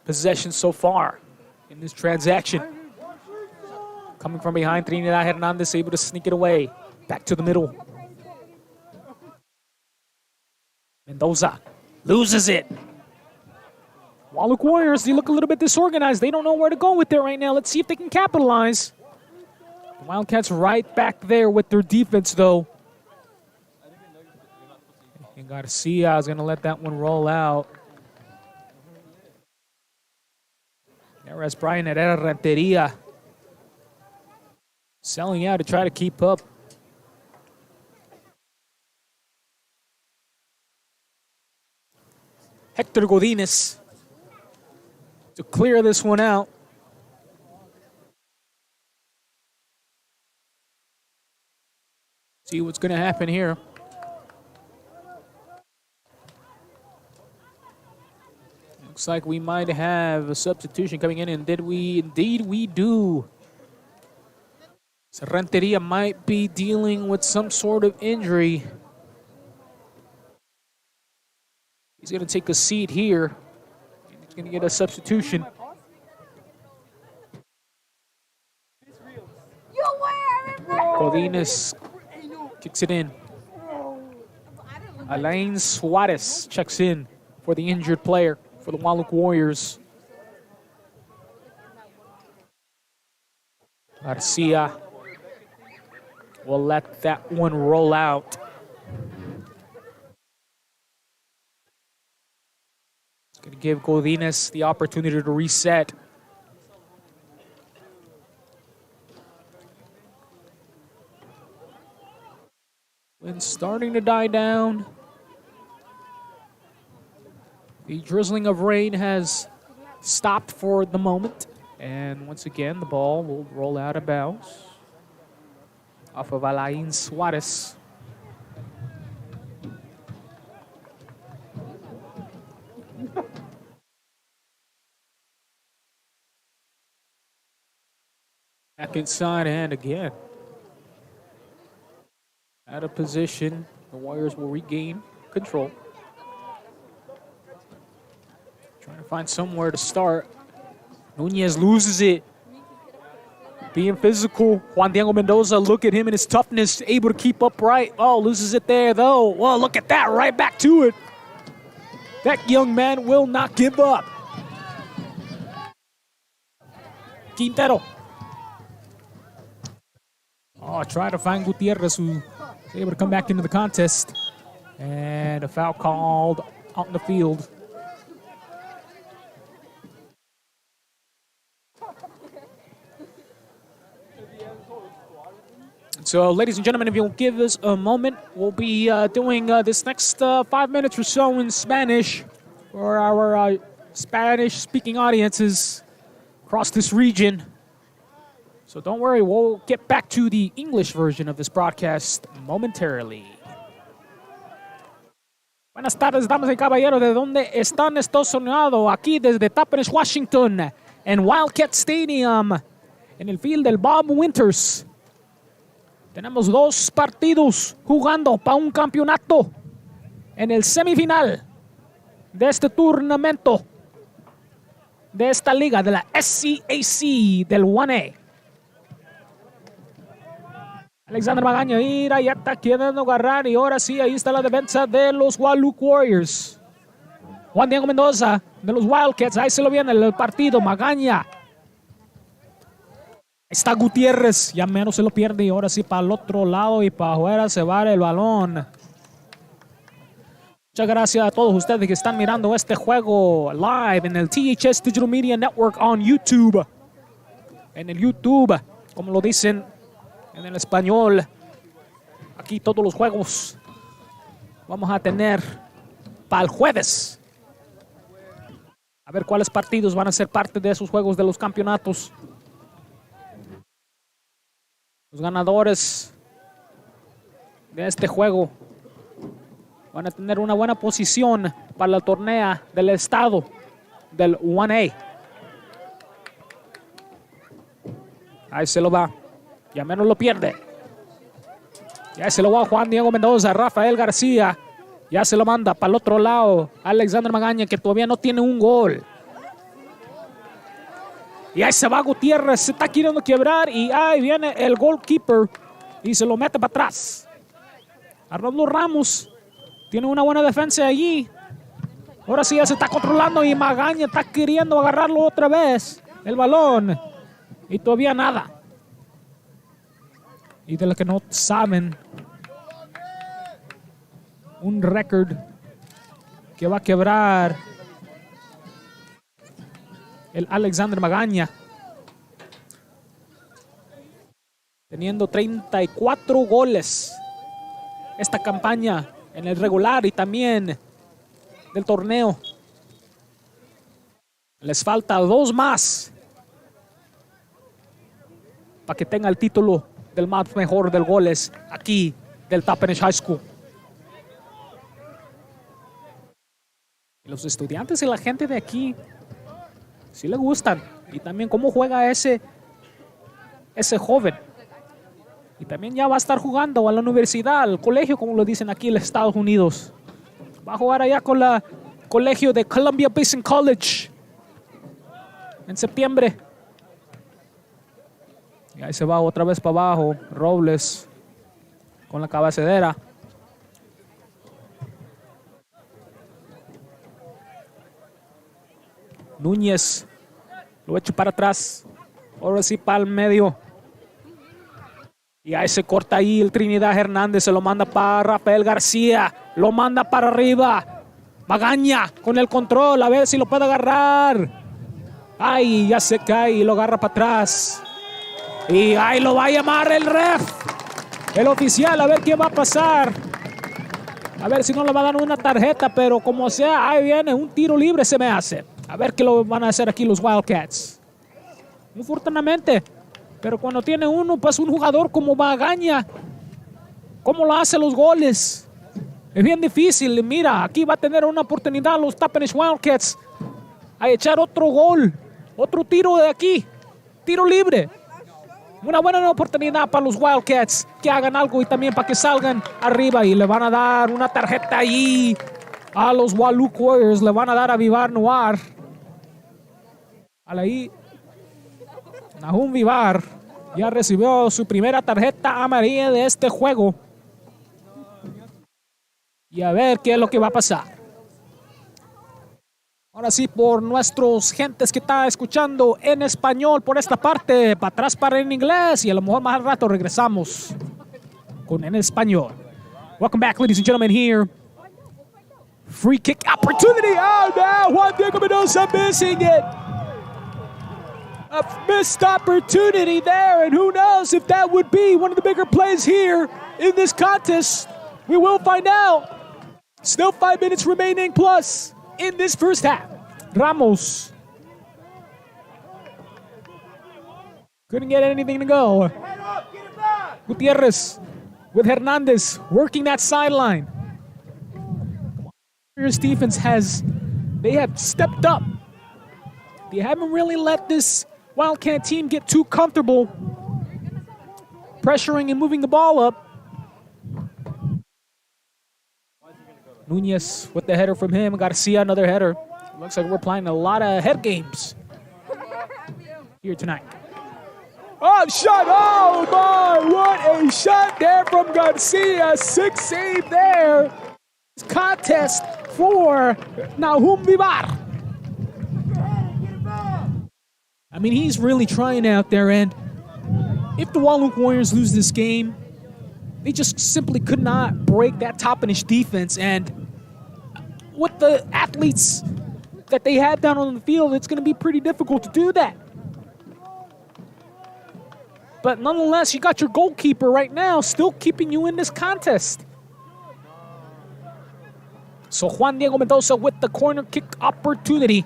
possession so far in this transaction. Coming from behind, Trinidad Hernandez able to sneak it away. Back to the middle. Mendoza loses it. Wahluke Warriors, they look a little bit disorganized. They don't know where to go with it right now. Let's see if they can capitalize. The Wildcats right back there with their defense, though. And Garcia is going to let that one roll out. There's Brian Herrera Renteria selling out to try to keep up. Hector Godinez to clear this one out. See what's going to happen here. Looks like we might have a substitution coming in, and did we? Indeed we do. So Renteria might be dealing with some sort of injury. He's going to take a seat here. He's going to get a substitution. Godinez kicks it in. Alain Suarez checks in for the injured player for the Wahluke Warriors. Garcia will let that one roll out. Going to give Godinez the opportunity to reset. Wind's starting to die down. The drizzling of rain has stopped for the moment. And once again, the ball will roll out of bounds off of Alain Suarez. Back inside and again. Out of position, the Warriors will regain control. Trying to find somewhere to start. Nunez loses it. Being physical. Juan Diego Mendoza, look at him and his toughness, able to keep upright. Oh, loses it there though. Well, look at that, right back to it. That young man will not give up. Quintero. Oh, try to find Gutierrez, who is able to come back into the contest. And a foul called out in the field. So, ladies and gentlemen, if you'll give us a moment, we'll be doing this next 5 minutes or so in Spanish for our Spanish-speaking audiences across this region. So don't worry, we'll get back to the English version of this broadcast momentarily. Buenas tardes, damas y caballeros. ¿De dónde están estos sonidos? Aquí desde Taperes, Washington, en Wildcat Stadium, en el field del Bob Winters. Tenemos 2 partidos jugando para un campeonato en el semifinal de este torneo de esta liga de la SCAC del 1A. Alexander Magaña, mira, ya está queriendo agarrar y ahora sí, ahí está la defensa de los Wahluke Warriors. Juan Diego Mendoza de los Wildcats, ahí se lo viene el partido, Magaña. Está Gutiérrez, ya menos se lo pierde y ahora sí para el otro lado y para afuera se va el balón. Muchas gracias a todos ustedes que están mirando este juego live en el THS Digital Media Network on YouTube. En el YouTube, como lo dicen en el español. Aquí todos los juegos vamos a tener para el jueves. A ver cuáles partidos van a ser parte de esos juegos de los campeonatos. Los ganadores de este juego van a tener una buena posición para el torneo del estado del 1A. Ahí se lo va. Ya menos lo pierde. Ya se lo va Juan Diego Mendoza, Rafael García. Ya se lo manda para el otro lado. Alexander Magaña, que todavía no tiene un gol. Y ahí se va Gutiérrez, se está queriendo quebrar. Y ahí viene el goalkeeper y se lo mete para atrás. Arnoldo Ramos tiene una buena defensa allí. Ahora sí ya se está controlando y Magaña está queriendo agarrarlo otra vez. El balón. Y todavía nada. Y de los que no saben, un récord que va a quebrar el Alexander Magaña, teniendo 34 goles esta campaña en el regular y también del torneo. Les falta 2 más para que tenga el título del más mejor del goles aquí del Spanish High School. Y los estudiantes y la gente de aquí sí le gustan. Y también cómo juega ese joven. Y también ya va a estar jugando a la universidad, al colegio, como lo dicen aquí en los Estados Unidos. Va a jugar allá con el colegio de Columbia Basin College en septiembre. Y ahí se va otra vez para abajo. Robles con la cabecedera. Núñez lo echa para atrás. Ahora sí para el medio. Y ahí se corta ahí el Trinidad Hernández. Se lo manda para Rafael García. Lo manda para arriba. Magaña con el control. A ver si lo puede agarrar. Ay, ya se cae y lo agarra para atrás. Y ahí lo va a llamar el ref. El oficial, a ver qué va a pasar. A ver si no le va a dar una tarjeta, pero como sea, ahí viene un tiro libre se me hace. A ver qué lo van a hacer aquí los Wildcats. Muy fortunadamente. Pero cuando tiene uno, pues un jugador como Magaña, ¿cómo lo hace los goles? Es bien difícil. Mira, aquí va a tener una oportunidad los Spanish Wildcats a echar otro gol. Otro tiro de aquí. Tiro libre. Una buena oportunidad para los Wildcats que hagan algo y también para que salgan arriba. Y le van a dar una tarjeta ahí a los Wahluke Warriors. Le van a dar a Vivar Noir. Ahí, Nahum Vivar ya recibió su primera tarjeta amarilla de este juego. Y a ver qué es lo que va a pasar. Ahora sí, por nuestros gentes que están escuchando en español por esta parte, para atrás para en inglés y a lo mejor más al rato regresamos con en español. Welcome back, ladies and gentlemen, here. Free kick opportunity. Oh, now Juan Diego Mendoza missing it. A missed opportunity there, and who knows if that would be one of the bigger plays here in this contest. We will find out. Still 5 minutes remaining plus in this first half. Ramos couldn't get anything to go. Gutierrez with Hernandez working that sideline. Warriors defense they have stepped up. They haven't really let this Wildcat team get too comfortable pressuring and moving the ball up. Nunez with the header from him. Garcia, another header. Looks like we're playing a lot of head games here tonight. Oh, shot! Oh, my! What a shot there from Garcia. 6 save there. Contest for Nahum Vivar. I mean, he's really trying out there, and if the Wahluke Warriors lose this game, they just simply could not break that top-finish defense, and with the athletes that they have down on the field, it's going to be pretty difficult to do that. But nonetheless, you got your goalkeeper right now still keeping you in this contest. So Juan Diego Mendoza with the corner kick opportunity.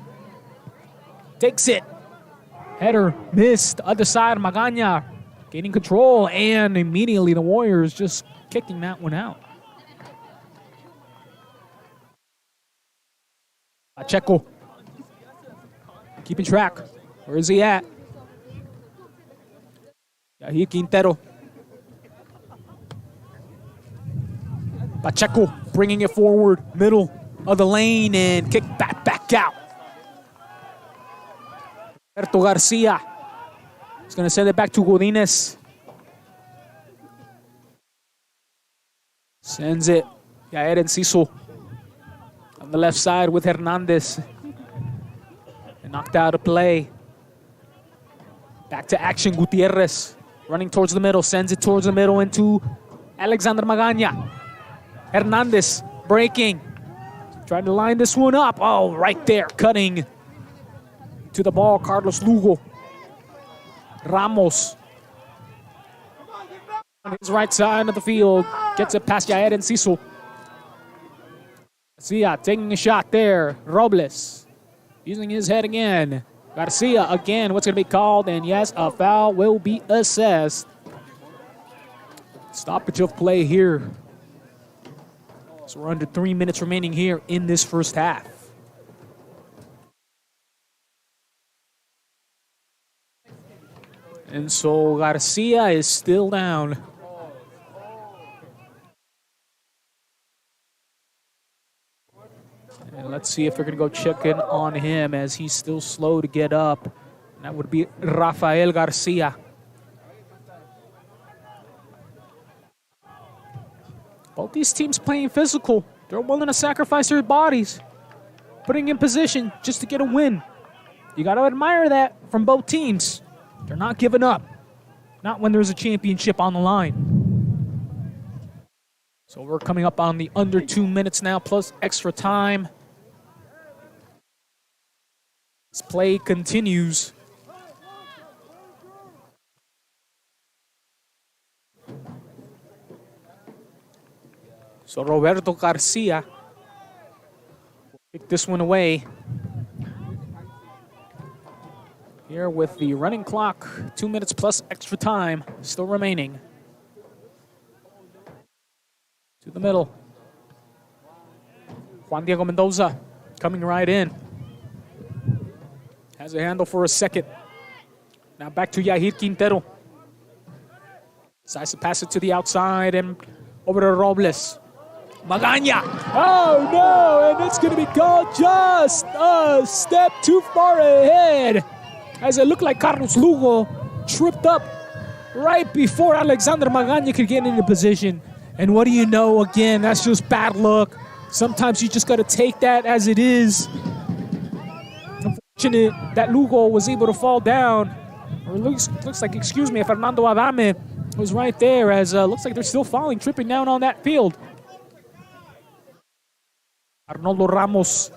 Takes it. Header missed. Other side, Magana gaining control, and immediately the Warriors just kicking that one out. Pacheco keeping track. Where is he at? Yahir Quintero. Pacheco bringing it forward, middle of the lane, and kick back out. Roberto Garcia is going to send it back to Godinez. Sends it. Yair Enciso on the left side with Hernandez. And knocked out of play. Back to action, Gutierrez. Running towards the middle, sends it towards the middle into Alexander Magana. Hernandez breaking. Trying to line this one up. Oh, right there, cutting to the ball, Carlos Lugo. Ramos on his right side of the field. Gets it past Yair Enciso. Garcia taking a shot there. Robles using his head again. Garcia again. What's going to be called? And yes, a foul will be assessed. Stoppage of play here. So we're under 3 minutes remaining here in this first half. And so Garcia is still down. And let's see if they're going to go check in on him as he's still slow to get up. And that would be Rafael Garcia. Both these teams playing physical. They're willing to sacrifice their bodies, putting in position just to get a win. You got to admire that from both teams. They're not giving up. Not when there's a championship on the line. So we're coming up on the under 2 minutes now, plus extra time. This play continues. So Roberto Garcia will kick this one away. Here with the running clock, 2 minutes plus extra time still remaining. To the middle. Juan Diego Mendoza coming right in. Has a handle for a second. Now back to Yair Quintero. Decides to pass it to the outside and over to Robles. Magana. Oh no, and it's going to be called just a step too far ahead. As it looked like Carlos Lugo tripped up right before Alexander Magana could get into position. And what do you know, again, that's just bad luck. Sometimes you just got to take that as it is. Unfortunate that Lugo was able to fall down. Or looks like, Fernando Adame was right there as looks like they're still falling, tripping down on that field. Arnoldo Ramos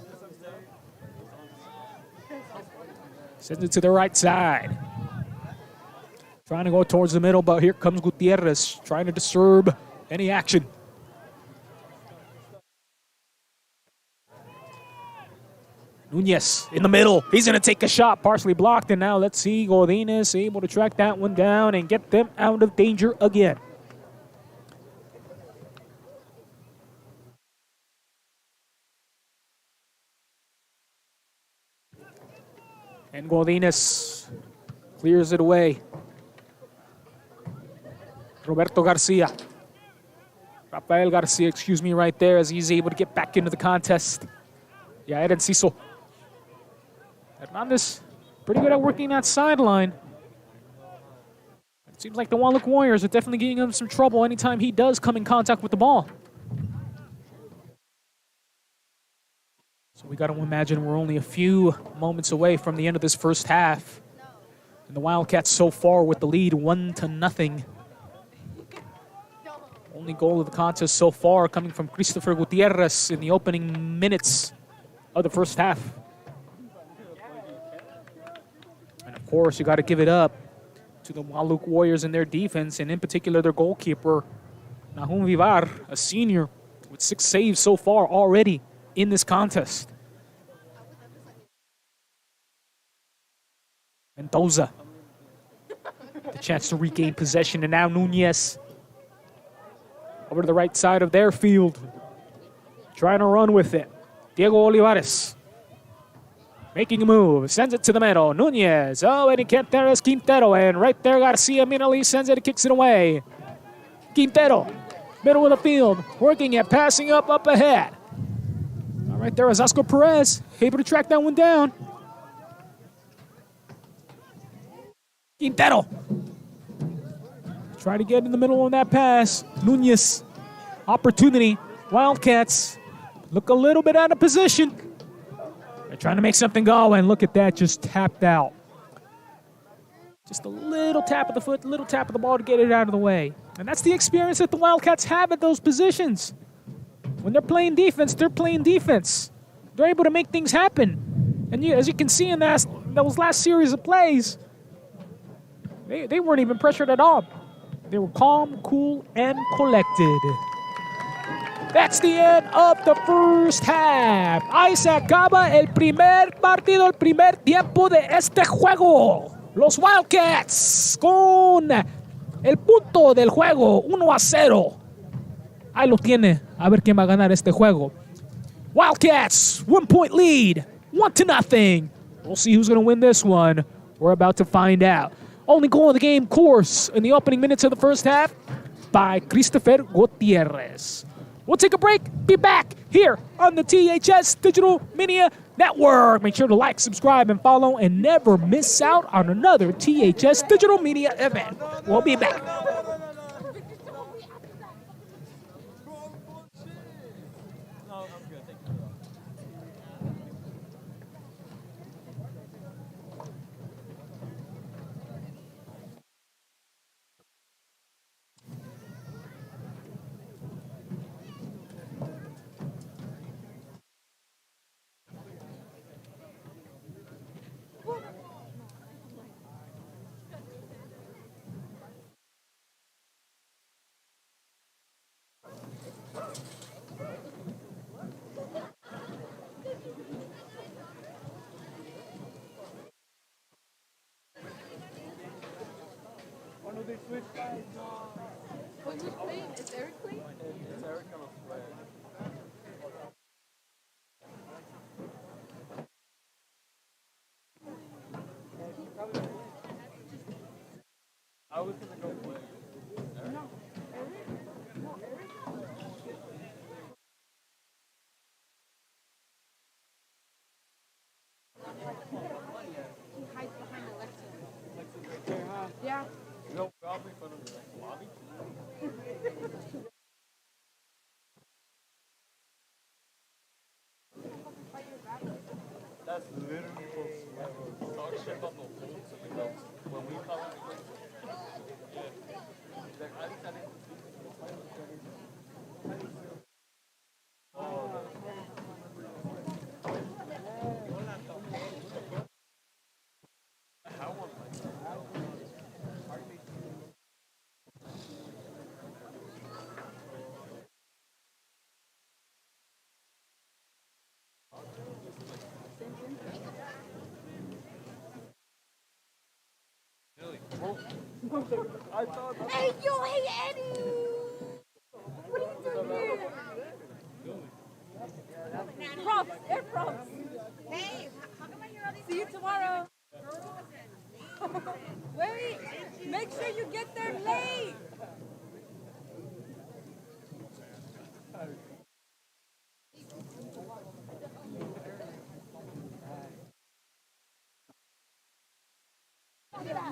sends it to the right side. Trying to go towards the middle, but here comes Gutierrez trying to disturb any action. Nunez in the middle. He's going to take a shot, partially blocked, and now let's see Godinez able to track that one down and get them out of danger again. And Godinez clears it away. Roberto Garcia. Rafael Garcia, excuse me, right there as he's able to get back into the contest. Yeah, Ed Enciso. Hernandez, pretty good at working that sideline. It seems like the Wahluke Warriors are definitely getting him some trouble anytime he does come in contact with the ball. So we got to imagine we're only a few moments away from the end of this first half. And the Wildcats so far with the lead 1-0. Only goal of the contest so far coming from Christopher Gutierrez in the opening minutes of the first half. And of course, you got to give it up to the Wahluke Warriors and their defense, and in particular their goalkeeper, Nahum Vivar, a senior, with 6 saves so far already in this contest. Mendoza, the chance to regain possession, and now Nunez over to the right side of their field, trying to run with it. Diego Olivares making a move, sends it to the middle. Nunez, oh, and there is Quintero, and right there Garcia Minali sends it and kicks it away. Quintero, middle of the field, working it, passing up ahead. All right, there is Oscar Perez, able to track that one down. Quintero, try to get in the middle on that pass. Nunez, opportunity. Wildcats look a little bit out of position. They're trying to make something go, and look at that, just tapped out. Just a little tap of the foot, a little tap of the ball to get it out of the way. And that's the experience that the Wildcats have at those positions. When they're playing defense, they're playing defense. They're able to make things happen. And as you can see in those last series of plays, they weren't even pressured at all. They were calm, cool, and collected. That's the end of the first half. Ahí se acaba el primer partido, el primer tiempo de este juego. Los Wildcats con el punto del juego, 1-0. Ahí lo tiene. A ver quién va a ganar este juego. Wildcats, 1-point lead, 1-0. We'll see who's going to win this one. We're about to find out. Only goal of the game, course, in the opening minutes of the first half by Christopher Gutierrez. We'll take a break, be back here on the THS Digital Media Network. Make sure to like, subscribe, and follow, and never miss out on another THS Digital Media event. We'll be back. Is Eric playing? It's Eric on a play. I was gonna go play. Eric? No, Eric? No, Eric? He hides behind Alexa. Yeah. You know, probably in front of the lobby. That's literally close. Talk shit about the Wolves because when we come out, yeah. Like, I didn't Hey, yo, hey, Eddie! What are you doing here? Props, air props. Hey, how come I hear all these? See you tomorrow. Wait, make sure you get there late.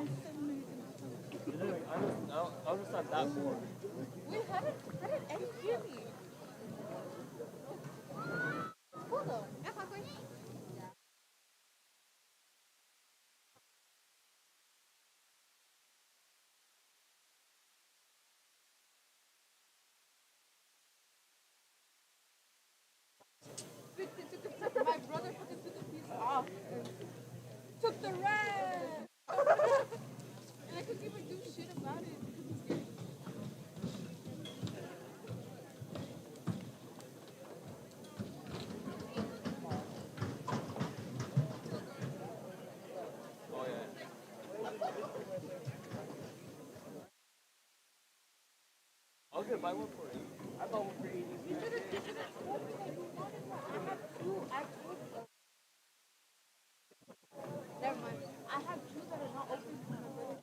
I was not that bored. Wait, how did Eddie hear me? Cool though. Yeah, fuck with me. My brother fucking took a piece off and took the red. And I couldn't even do shit about it because he's scared. Oh yeah. I'll get buy one for you. I bought one for 80. You should have told me that you wanted one. I have two. Never mind. I have two that are not open for my brother.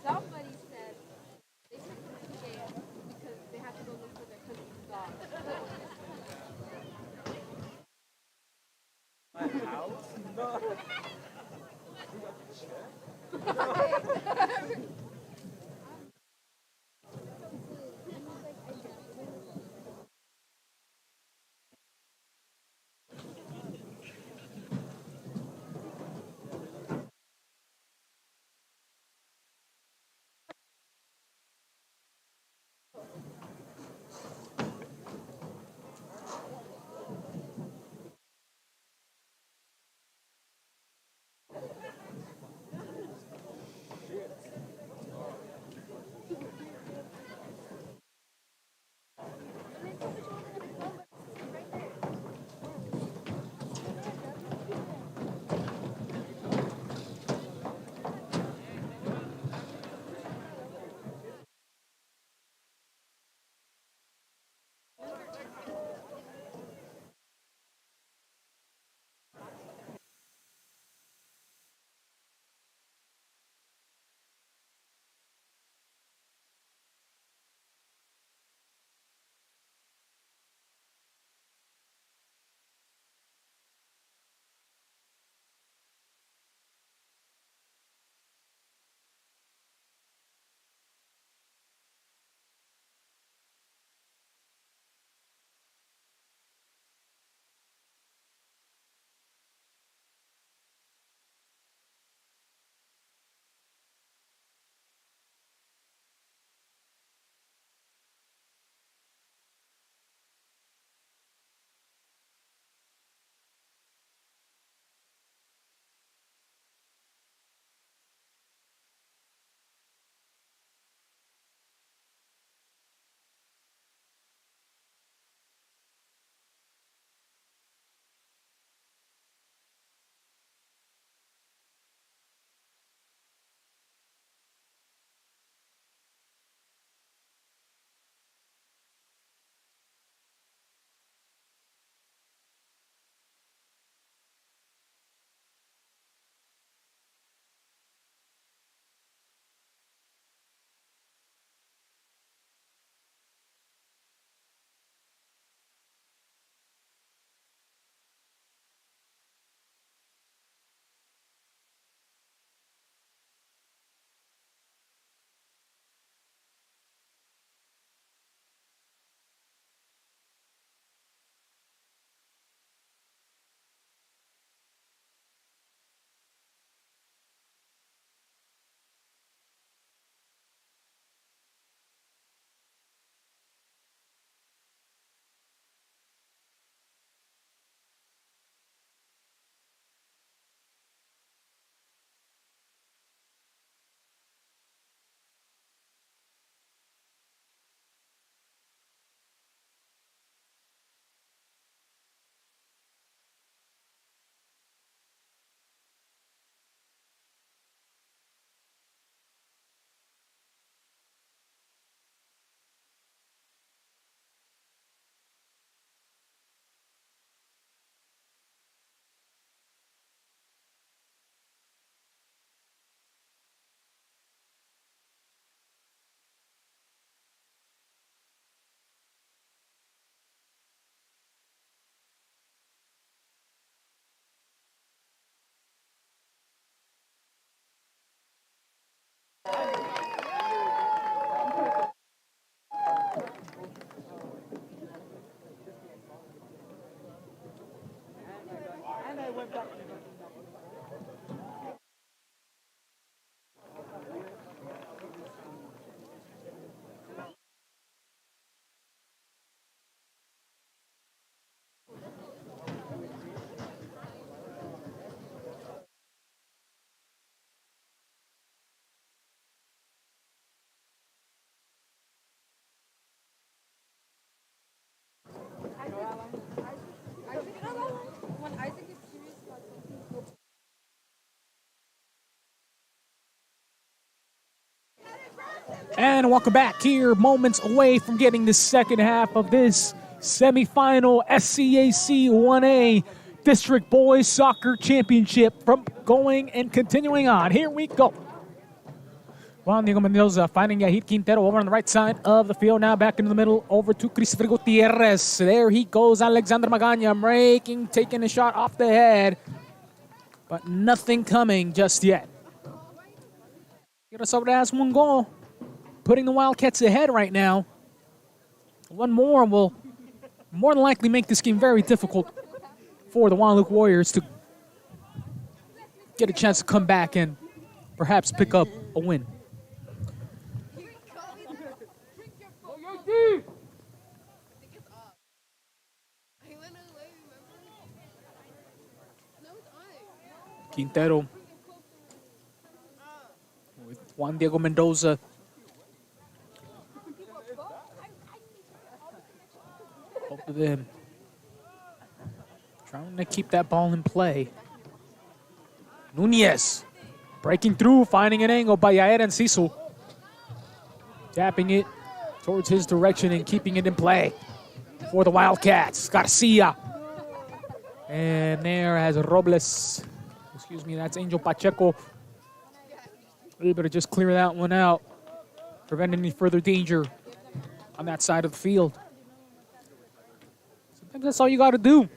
Somebody said they took them to the game because they had to go look for their cousin's dog. My house? And welcome back here, moments away from getting the second half of this semifinal SCAC 1A District Boys Soccer Championship from going and continuing on. Here we go. Juan Diego Mendoza finding Yahid Quintero over on the right side of the field. Now back into the middle over to Christopher Gutierrez. There he goes, Alexander Magaña taking a shot off the head. But nothing coming just yet. Sobre has one goal, putting the Wildcats ahead right now. One more will more than likely make this game very difficult for the Wahluke Warriors to get a chance to come back and perhaps pick up a win. Quintero with Juan Diego Mendoza. Both of them trying to keep that ball in play. Nunez breaking through, finding an angle by Yair Enciso. Tapping it towards his direction and keeping it in play for the Wildcats. Garcia. And there has Robles. Excuse me, that's Angel Pacheco. Able to just clear that one out, prevent any further danger on that side of the field. Sometimes that's all you got to do. You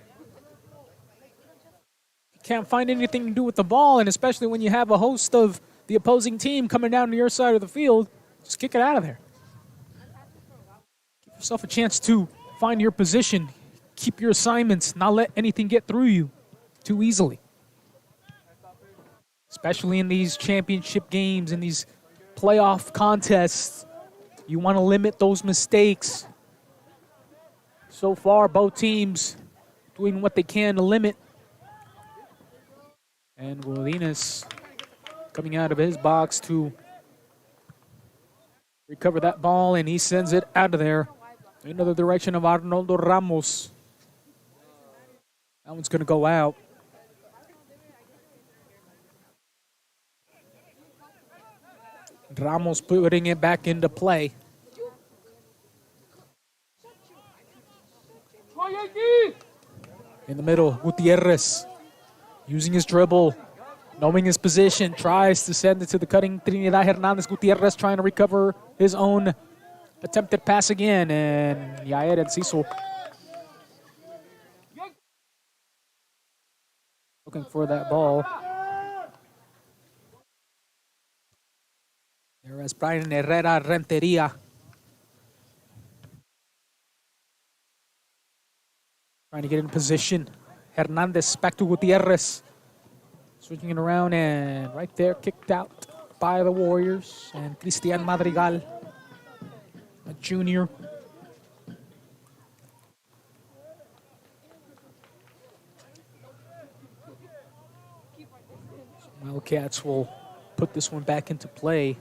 can't find anything to do with the ball, and especially when you have a host of the opposing team coming down to your side of the field, just kick it out of there. Give yourself a chance to find your position, keep your assignments, not let anything get through you too easily. Especially in these championship games, in these playoff contests, you want to limit those mistakes. So far, both teams doing what they can to limit. And Godinez coming out of his box to recover that ball, and he sends it out of there in the direction of Arnoldo Ramos. That one's going to go out. Ramos putting it back into play. In the middle, Gutierrez using his dribble, knowing his position, tries to send it to the cutting Trinidad Hernandez. Gutierrez trying to recover his own attempted pass again, and Yair Enciso looking for that ball. There is Brian Herrera Renteria. Trying to get in position. Hernandez back to Gutierrez. Switching it around, and right there, kicked out by the Warriors. And Cristian Madrigal, a junior. Wildcats will put this one back into play.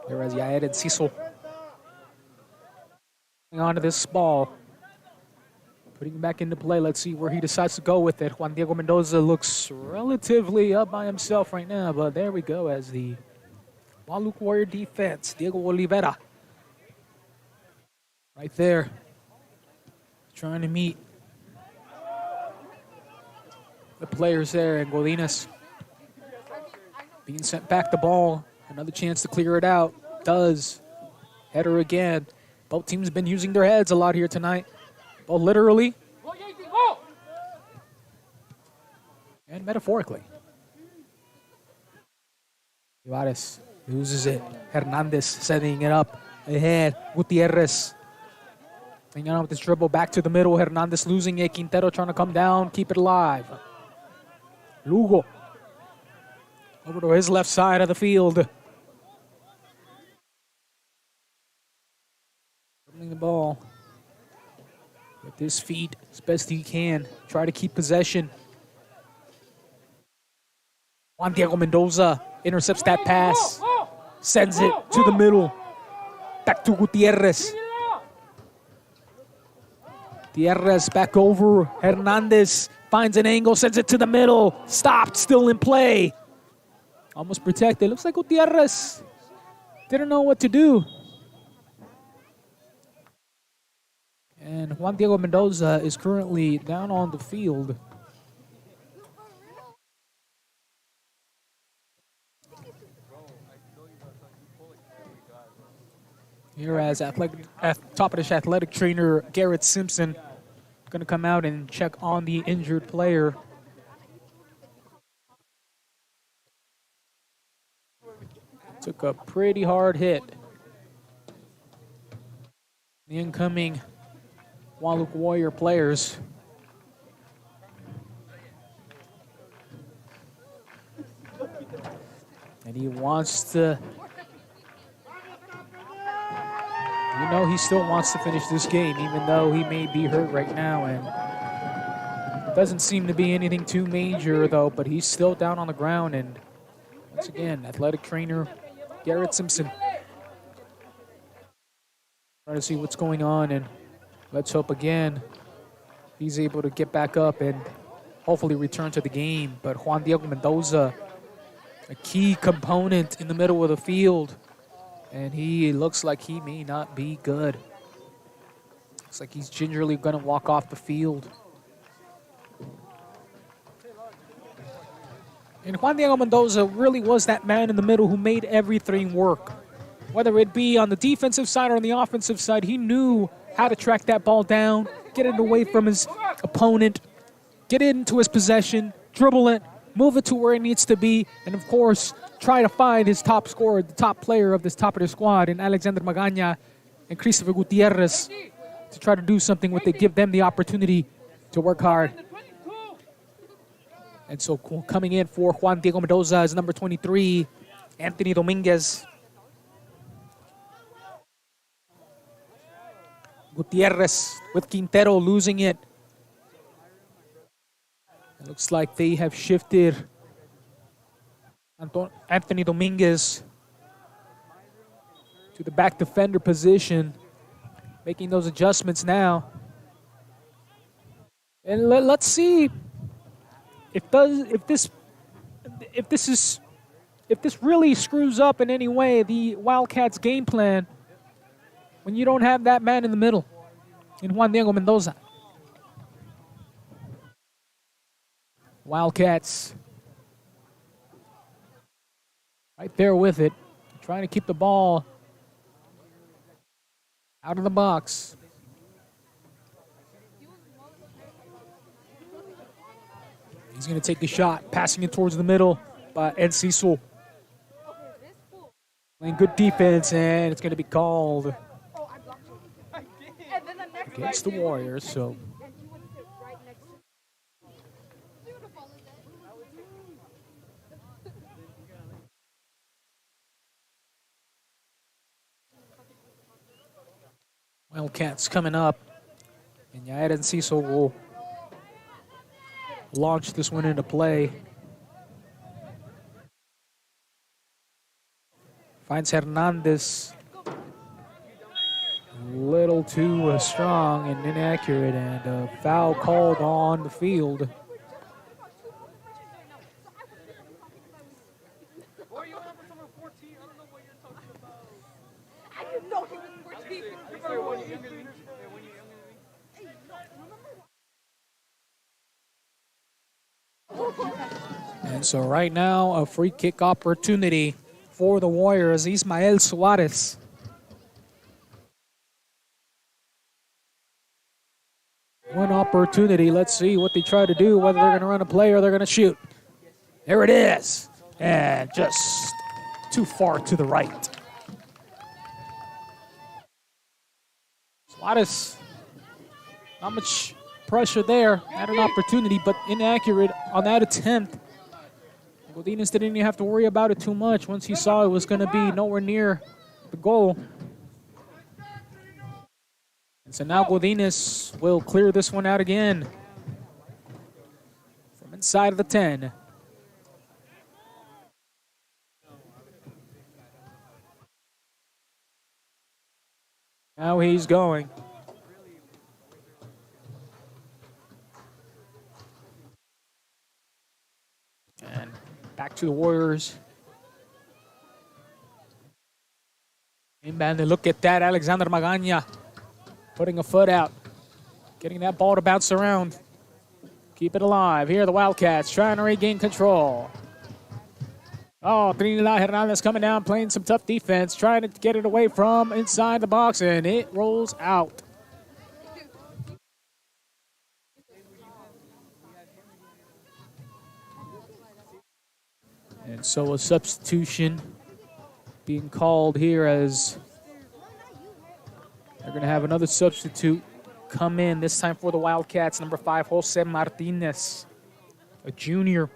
There is Yair Enciso on to this ball. Putting it back into play. Let's see where he decides to go with it. Juan Diego Mendoza looks relatively up by himself right now, but there we go as the Wahluke Warrior defense. Diego Oliveira right there trying to meet the players there, and Godinez being sent back the ball. Another chance to clear it out. Does. Header again. Both teams have been using their heads a lot here tonight. Both literally and metaphorically. Ibares loses it. Hernandez setting it up ahead. Gutierrez hanging on with this dribble back to the middle. Hernandez losing it. Quintero trying to come down, keep it alive. Lugo over to his left side of the field. Dribbling the ball with his feet as best he can. Try to keep possession. Juan Diego Mendoza intercepts that pass. Sends it to the middle. Back to Gutierrez. Gutierrez back over. Hernandez finds an angle, sends it to the middle. Stopped, still in play. Almost protected. Looks like Gutierrez didn't know what to do. And Juan Diego Mendoza is currently down on the field. Here as top-of-the athletic trainer Garrett Simpson going to come out and check on the injured player. Took a pretty hard hit. The incoming Wahluke Warrior players. And he wants to, he still wants to finish this game, even though he may be hurt right now. And it doesn't seem to be anything too major, though, but he's still down on the ground. And once again, athletic trainer Garrett Simpson. Trying to see what's going on, and let's hope again he's able to get back up and hopefully return to the game. But Juan Diego Mendoza, a key component in the middle of the field, and he looks like he may not be good. Looks like he's gingerly going to walk off the field. And Juan Diego Mendoza really was that man in the middle who made everything work. Whether it be on the defensive side or on the offensive side, he knew how to track that ball down, get it away from his opponent, get it into his possession, dribble it, move it to where it needs to be, and of course, try to find his top scorer, the top player of this top of the squad, in Alexander Magaña and Christopher Gutierrez, to try to do something with it, give them the opportunity to work hard. And so coming in for Juan Diego Mendoza is number 23, Anthony Dominguez. Gutierrez with Quintero losing it. It looks like they have shifted Anthony Dominguez to the back defender position, making those adjustments now. And let's see if this really screws up in any way the Wildcats' game plan when you don't have that man in the middle in Juan Diego Mendoza. Wildcats right there with it, trying to keep the ball out of the box. He's going to take the shot, passing it towards the middle by Enciso. Playing good defense, and it's going to be called against the Warriors. So Wildcats coming up, and Yair Enciso will launch this one into play. Finds Hernandez a little too strong and inaccurate, and a foul called on the field. And so right now, a free kick opportunity for the Warriors, Ismael Suarez. One opportunity. Let's see what they try to do, whether they're going to run a play or they're going to shoot. There it is. And just too far to the right. Suarez, not much pressure there. Had an opportunity, but inaccurate on that attempt. Godinez didn't even have to worry about it too much once he saw it was going to be nowhere near the goal. And so now Godinez will clear this one out again from inside of the 10. Now he's going. to the Warriors. Inbound, and look at that, Alexander Magana putting a foot out, getting that ball to bounce around. Keep it alive. Here are the Wildcats trying to regain control. Oh, Trinidad Hernandez coming down, playing some tough defense, trying to get it away from inside the box, and it rolls out. And so a substitution being called here as they're going to have another substitute come in, this time for the Wildcats, number 5, Jose Martinez, a junior.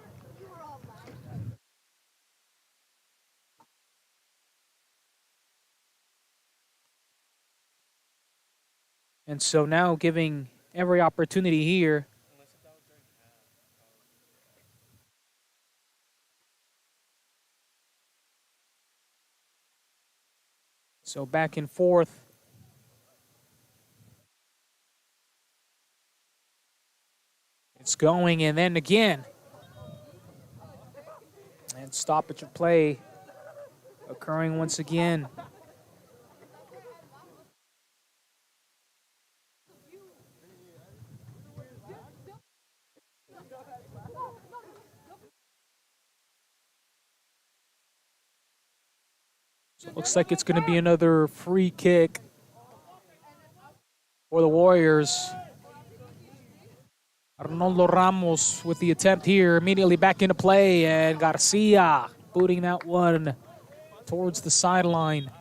And so now giving every opportunity here. So back and forth. It's going, and then again. And stoppage of play occurring once again. So it looks like it's going to be another free kick for the Warriors. Arnoldo Ramos with the attempt here, immediately back into play, and Garcia booting that one towards the sideline.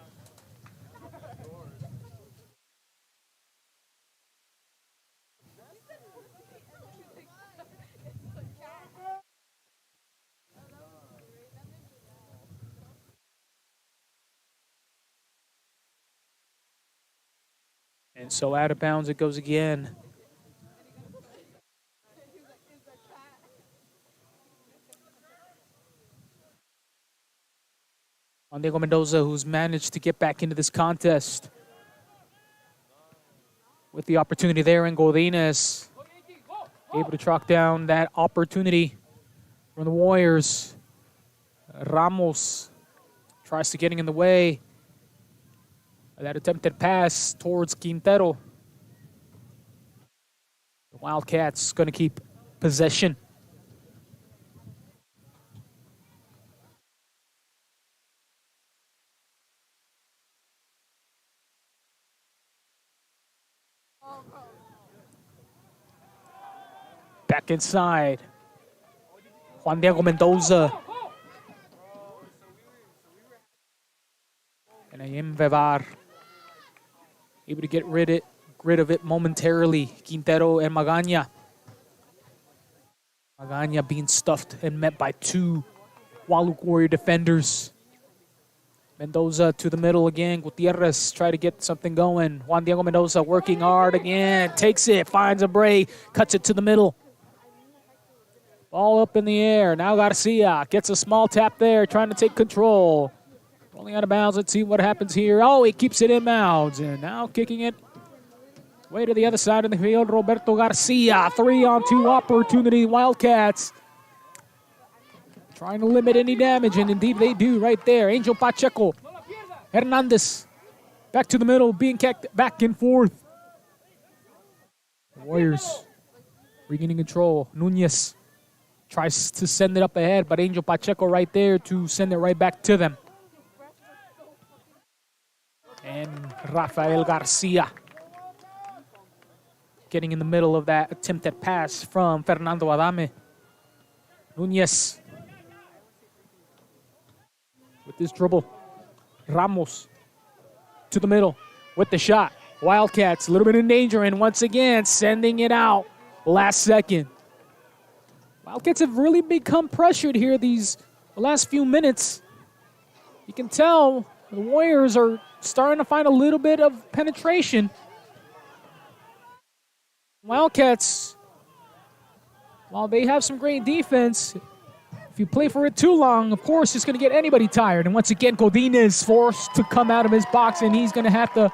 And so out of bounds it goes again. On Diego Mendoza, who's managed to get back into this contest with the opportunity there, and Godinez able to track down that opportunity from the Warriors. Ramos tries to getting in the way. That attempted pass towards Quintero. The Wildcats going to keep possession. Back inside. Juan Diego Mendoza. And Ayem Vevar able to get rid of it momentarily. Quintero and Magana. Magana being stuffed and met by 2 Wahluke Warrior defenders. Mendoza to the middle again. Gutierrez try to get something going. Juan Diego Mendoza working hard again. Takes it, finds a break, cuts it to the middle. Ball up in the air. Now Garcia gets a small tap there, trying to take control. Rolling out of bounds. Let's see what happens here. Oh, he keeps it in bounds. And now kicking it way to the other side of the field. Roberto Garcia, 3-on-2 opportunity. Wildcats trying to limit any damage, and indeed they do right there. Angel Pacheco. Hernandez back to the middle, being kicked back and forth. The Warriors regaining control. Nunez tries to send it up ahead, but Angel Pacheco right there to send it right back to them. And Rafael Garcia getting in the middle of that attempted pass from Fernando Adame. Nunez with this dribble. Ramos to the middle with the shot. Wildcats a little bit in danger, and once again sending it out last second. Wildcats have really become pressured here these last few minutes. You can tell the Warriors are starting to find a little bit of penetration. Wildcats, while they have some great defense, if you play for it too long, of course, it's going to get anybody tired. And once again, Godinez is forced to come out of his box, and he's going to have to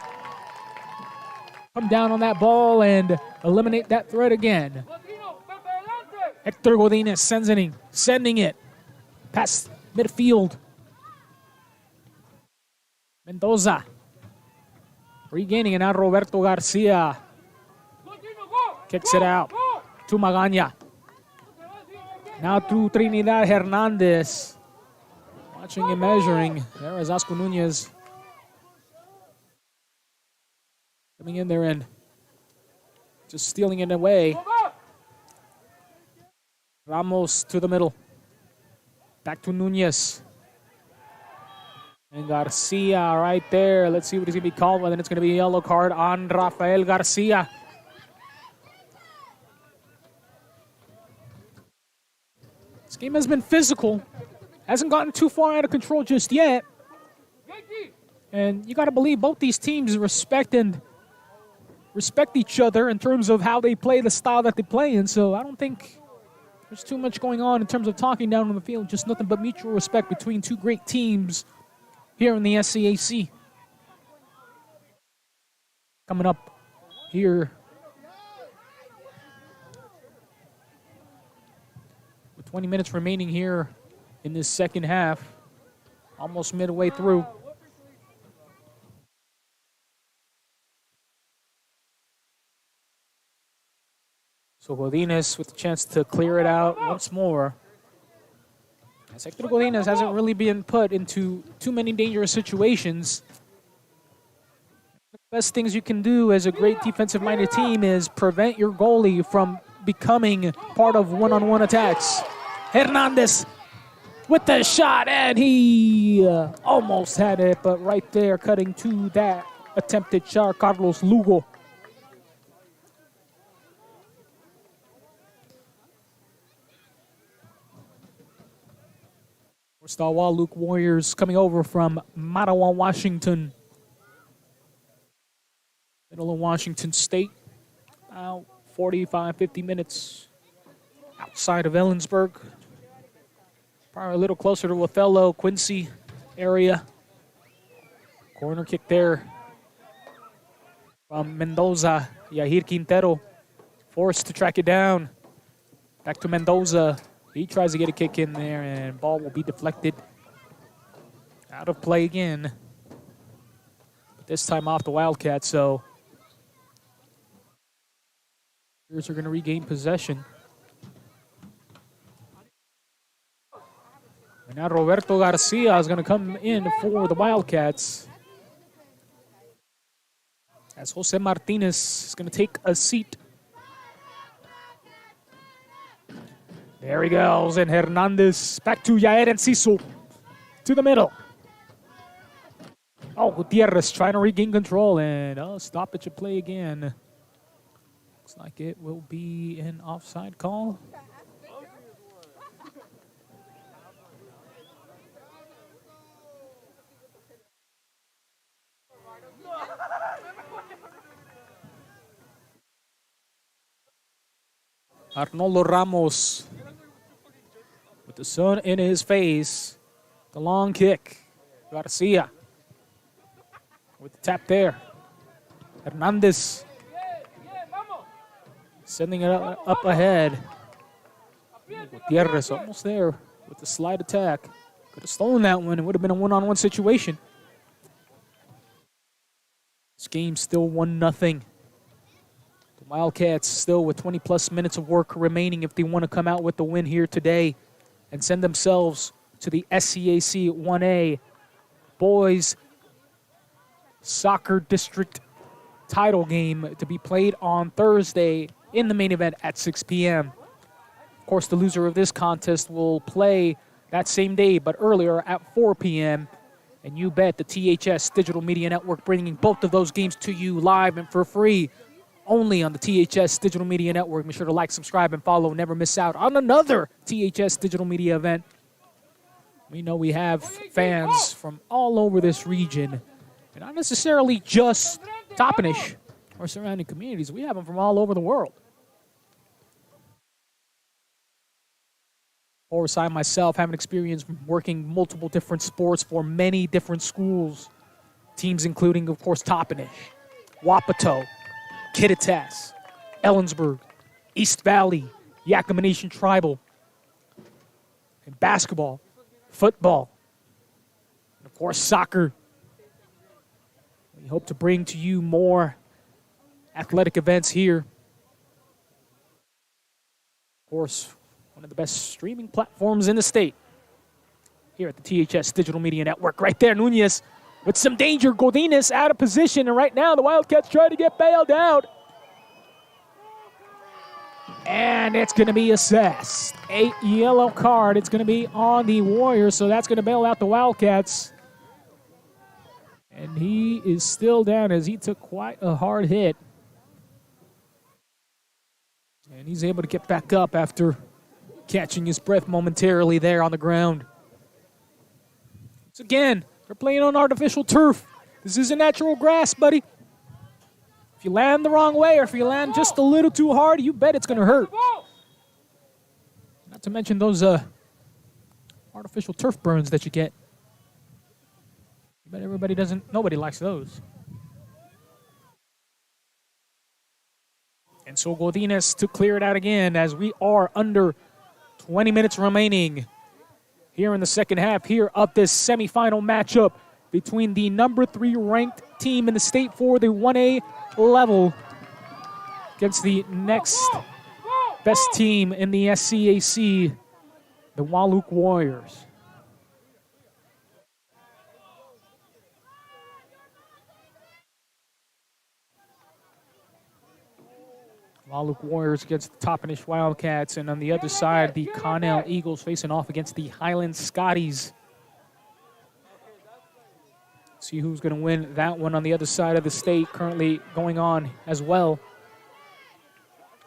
come down on that ball and eliminate that threat again. Hector Godinez sending it. Past midfield. Mendoza. Regaining, and now Roberto Garcia. Kicks it out to Magaña. Now to Trinidad Hernandez. Watching and measuring. There is Oscar Nunez. Coming in there and just stealing it away. Ramos to the middle. Back to Nunez. And Garcia right there. Let's see what he's going to be called. Well, then it's going to be a yellow card on Rafael Garcia. This game has been physical. Hasn't gotten too far out of control just yet. And you got to believe both these teams respect each other in terms of how they play, the style that they play in. So I don't think there's too much going on in terms of talking down on the field. Just nothing but mutual respect between two great teams here in the SCAC. Coming up here with 20 minutes remaining here in this second half. Almost midway through. So Godinez with a chance to clear it out once more. As Hector Godinez hasn't really been put into too many dangerous situations. The best things you can do as a great defensive-minded team is prevent your goalie from becoming part of one-on-one attacks. Hernandez with the shot, and he almost had it, but right there cutting to that attempted shot, Carlos Lugo. Star Wahluke Warriors coming over from Matawan, Washington. Middle of Washington State. About 45, 50 minutes outside of Ellensburg. Probably a little closer to Othello, Quincy area. Corner kick there from Mendoza. Yahir Quintero forced to track it down. Back to Mendoza. He tries to get a kick in there, and ball will be deflected. Out of play again. But this time off the Wildcats, so Warriors are going to regain possession. And now Roberto Garcia is going to come in for the Wildcats. As Jose Martinez is going to take a seat. There he goes, and Hernandez back to Yair Enciso to the middle. Oh, Gutierrez trying to regain control, and stoppage of play again. Looks like it will be an offside call. Arnoldo Ramos with the sun in his face. The long kick. Garcia with the tap there. Hernandez sending it up ahead. Gutierrez almost there with the slide attack. Could have stolen that one. It would have been a one-on-one situation. This game's still 1-0. The Wildcats still with 20-plus minutes of work remaining if they want to come out with the win here today and send themselves to the SCAC 1A Boys Soccer District title game to be played on Thursday in the main event at 6 p.m. Of course, the loser of this contest will play that same day, but earlier at 4 p.m. And you bet the THS Digital Media Network bringing both of those games to you live and for free only on the THS Digital Media Network. Make sure to like, subscribe, and follow. Never miss out on another THS Digital Media event. We know we have fans from all over this region, and not necessarily just Toppenish or surrounding communities. We have them from all over the world. Of course, I myself have an experience working multiple different sports for many different schools. Teams including, of course, Toppenish, Wapato, Kittitas, Ellensburg, East Valley, Yakima Nation Tribal, and basketball. football, and of course soccer. We hope to bring to you more athletic events here. Of course, one of the best streaming platforms in the state here at the THS Digital Media Network. Right there, Nunez with some danger. Godinez out of position, and right now the Wildcats try to get bailed out. And it's going to be assessed. A yellow card. It's going to be on the Warriors, so that's going to bail out the Wildcats. And he is still down as he took quite a hard hit. And he's able to get back up after catching his breath momentarily there on the ground. So again, they're playing on artificial turf. This isn't natural grass, buddy. If you land the wrong way or if you land just a little too hard, you bet it's going to hurt. Not to mention those artificial turf burns that you get. But nobody likes those. And so Godinez to clear it out again as we are under 20 minutes remaining here in the second half here of this semifinal matchup between the number 3 ranked team in the state for the 1A level against the next best team in the SCAC, the Wahluke Warriors. Wahluke Warriors against the Toppenish Wildcats, and on the other side, the Connell Eagles facing off against the Highland Scotties. See who's going to win that one on the other side of the state, currently going on as well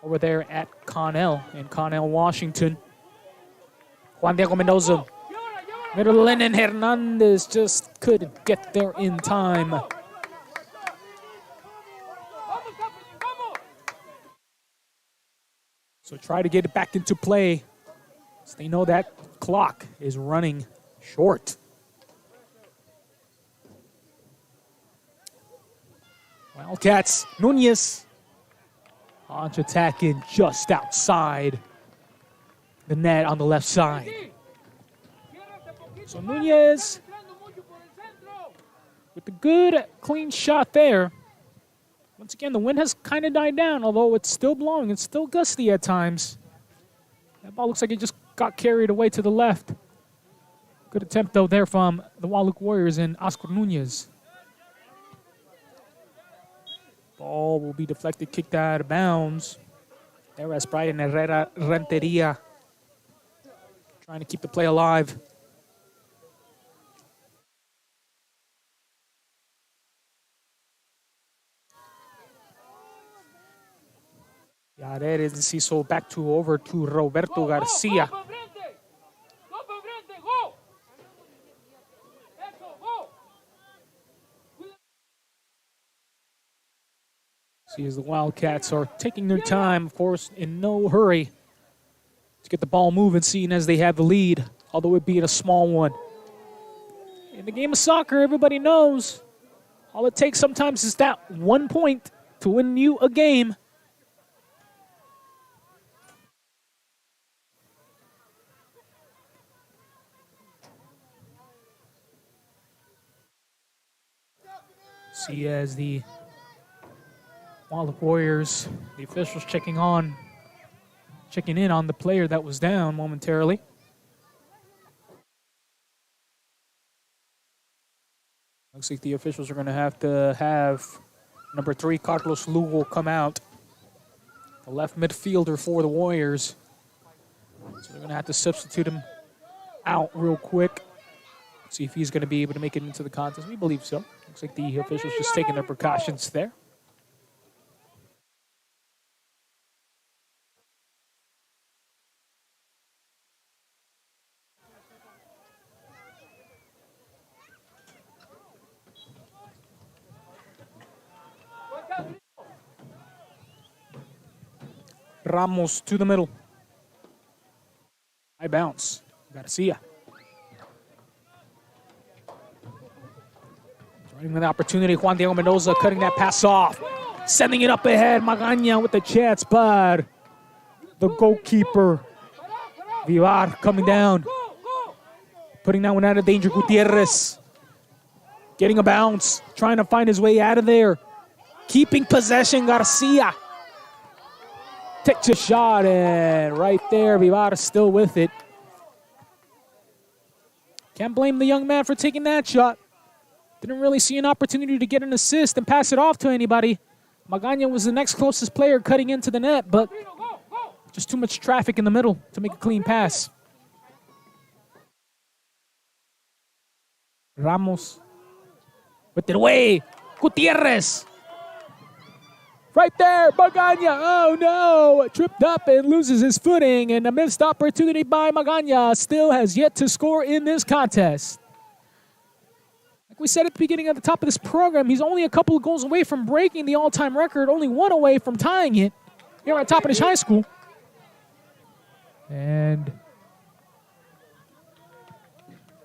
over there at Connell in Connell, Washington. Juan Diego Mendoza. Lennon Hernandez just couldn't get there in time. So try to get it back into play, so they know that clock is running short. Wildcats, Nunez. Launch attacking just outside the net on the left side. So Nunez with the good, clean shot there. Once again, the wind has kind of died down, although it's still blowing. It's still gusty at times. That ball looks like it just got carried away to the left. Good attempt, though, there from the Wahluke Warriors and Oscar Nunez. Ball will be deflected, kicked out of bounds. There as Brian Herrera Renteria trying to keep the play alive. Yaredes and Ciso back over to Roberto Garcia. See, as the Wildcats are taking their time, of course, in no hurry to get the ball moving, seeing as they have the lead, although it be a small one. In the game of soccer, everybody knows all it takes sometimes is that 1 point to win you a game. See, as the Wahluke Warriors, the officials checking in on the player that was down momentarily. Looks like the officials are going to have number 3, Carlos Lugo, come out. The left midfielder for the Warriors. So they're going to have to substitute him out real quick. See if he's going to be able to make it into the contest. We believe so. Looks like the officials just taking their precautions there. Ramos to the middle. High bounce. Garcia. Running with the opportunity. Juan Diego Mendoza cutting that pass off. Sending it up ahead. Magaña with the chance, but the goalkeeper, Vivar, coming down. putting that one out of danger. Gutierrez getting a bounce, trying to find his way out of there. Keeping possession, Garcia. Takes a shot, and right there, Vivar is still with it. Can't blame the young man for taking that shot. Didn't really see an opportunity to get an assist and pass it off to anybody. Magaña was the next closest player cutting into the net, but just too much traffic in the middle to make a clean pass. Ramos with it away. Gutierrez. Right there, Magaña. Oh no, tripped up and loses his footing, and a missed opportunity by Magaña still has yet to score in this contest. Like we said at the beginning of the top of this program, he's only a couple of goals away from breaking the all-time record, only one away from tying it here at Toppenish High School. And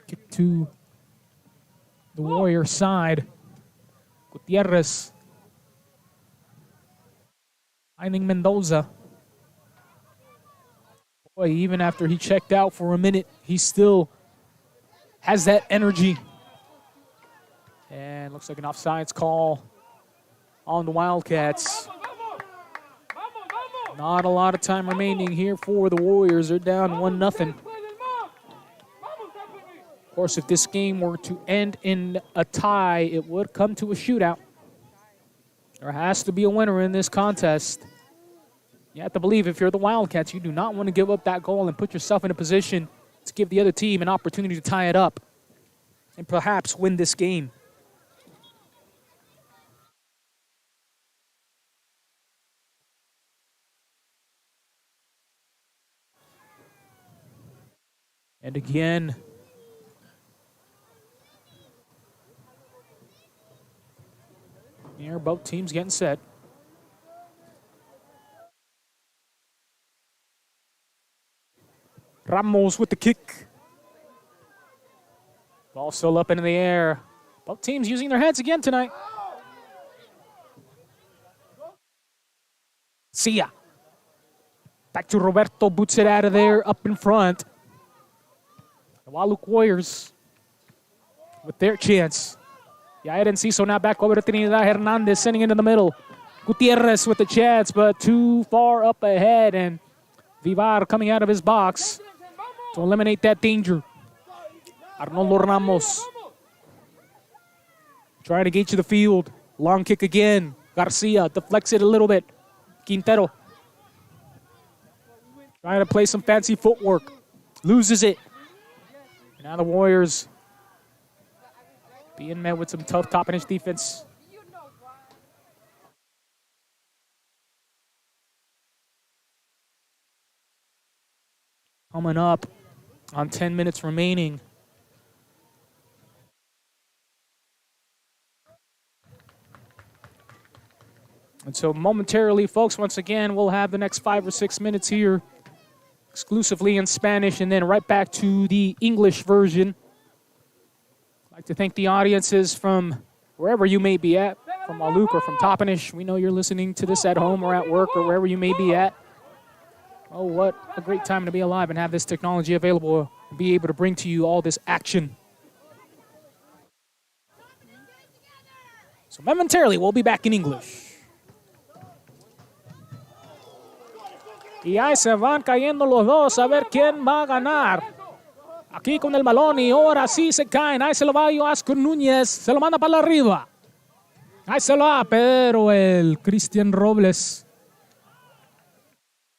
kick to the Warrior side. Gutierrez finding Mendoza. Boy, even after he checked out for a minute, he still has that energy. And looks like an offsides call on the Wildcats. Not a lot of time remaining here for the Warriors. They're down 1-0. Of course, if this game were to end in a tie, it would come to a shootout. There has to be a winner in this contest. You have to believe if you're the Wildcats, you do not want to give up that goal and put yourself in a position to give the other team an opportunity to tie it up and perhaps win this game. And again, here both teams getting set. Ramos with the kick. Ball still up into the air. Both teams using their heads again tonight. Sia. Back to Roberto, boots it out of there, up in front. The Wahluke Warriors with their chance. Yair Enciso now back over to Trinidad Hernandez, sending into the middle. Gutierrez with the chance, but too far up ahead, and Vivar coming out of his box to eliminate that danger. Arnoldo Ramos trying to get to the field. Long kick again. Garcia deflects it a little bit. Quintero trying to play some fancy footwork. Loses it. And now the Warriors being met with some tough Toppenish defense. Coming up on 10 minutes remaining. And so momentarily, folks, once again, we'll have the next 5 or 6 minutes here exclusively in Spanish, and then right back to the English version. I'd like to thank the audiences from wherever you may be at, from Wahluke or from Toppenish. We know you're listening to this at home or at work or wherever you may be at. Oh, what a great time to be alive and have this technology available and be able to bring to you all this action. So momentarily, we'll be back in English. Y ahí se van cayendo los dos a ver quién va a ganar. Aquí con el balón y ahora sí se caen. Ahí se lo va Oscar Núñez. Se lo manda para arriba. Ahí se lo va, pero el Cristian Robles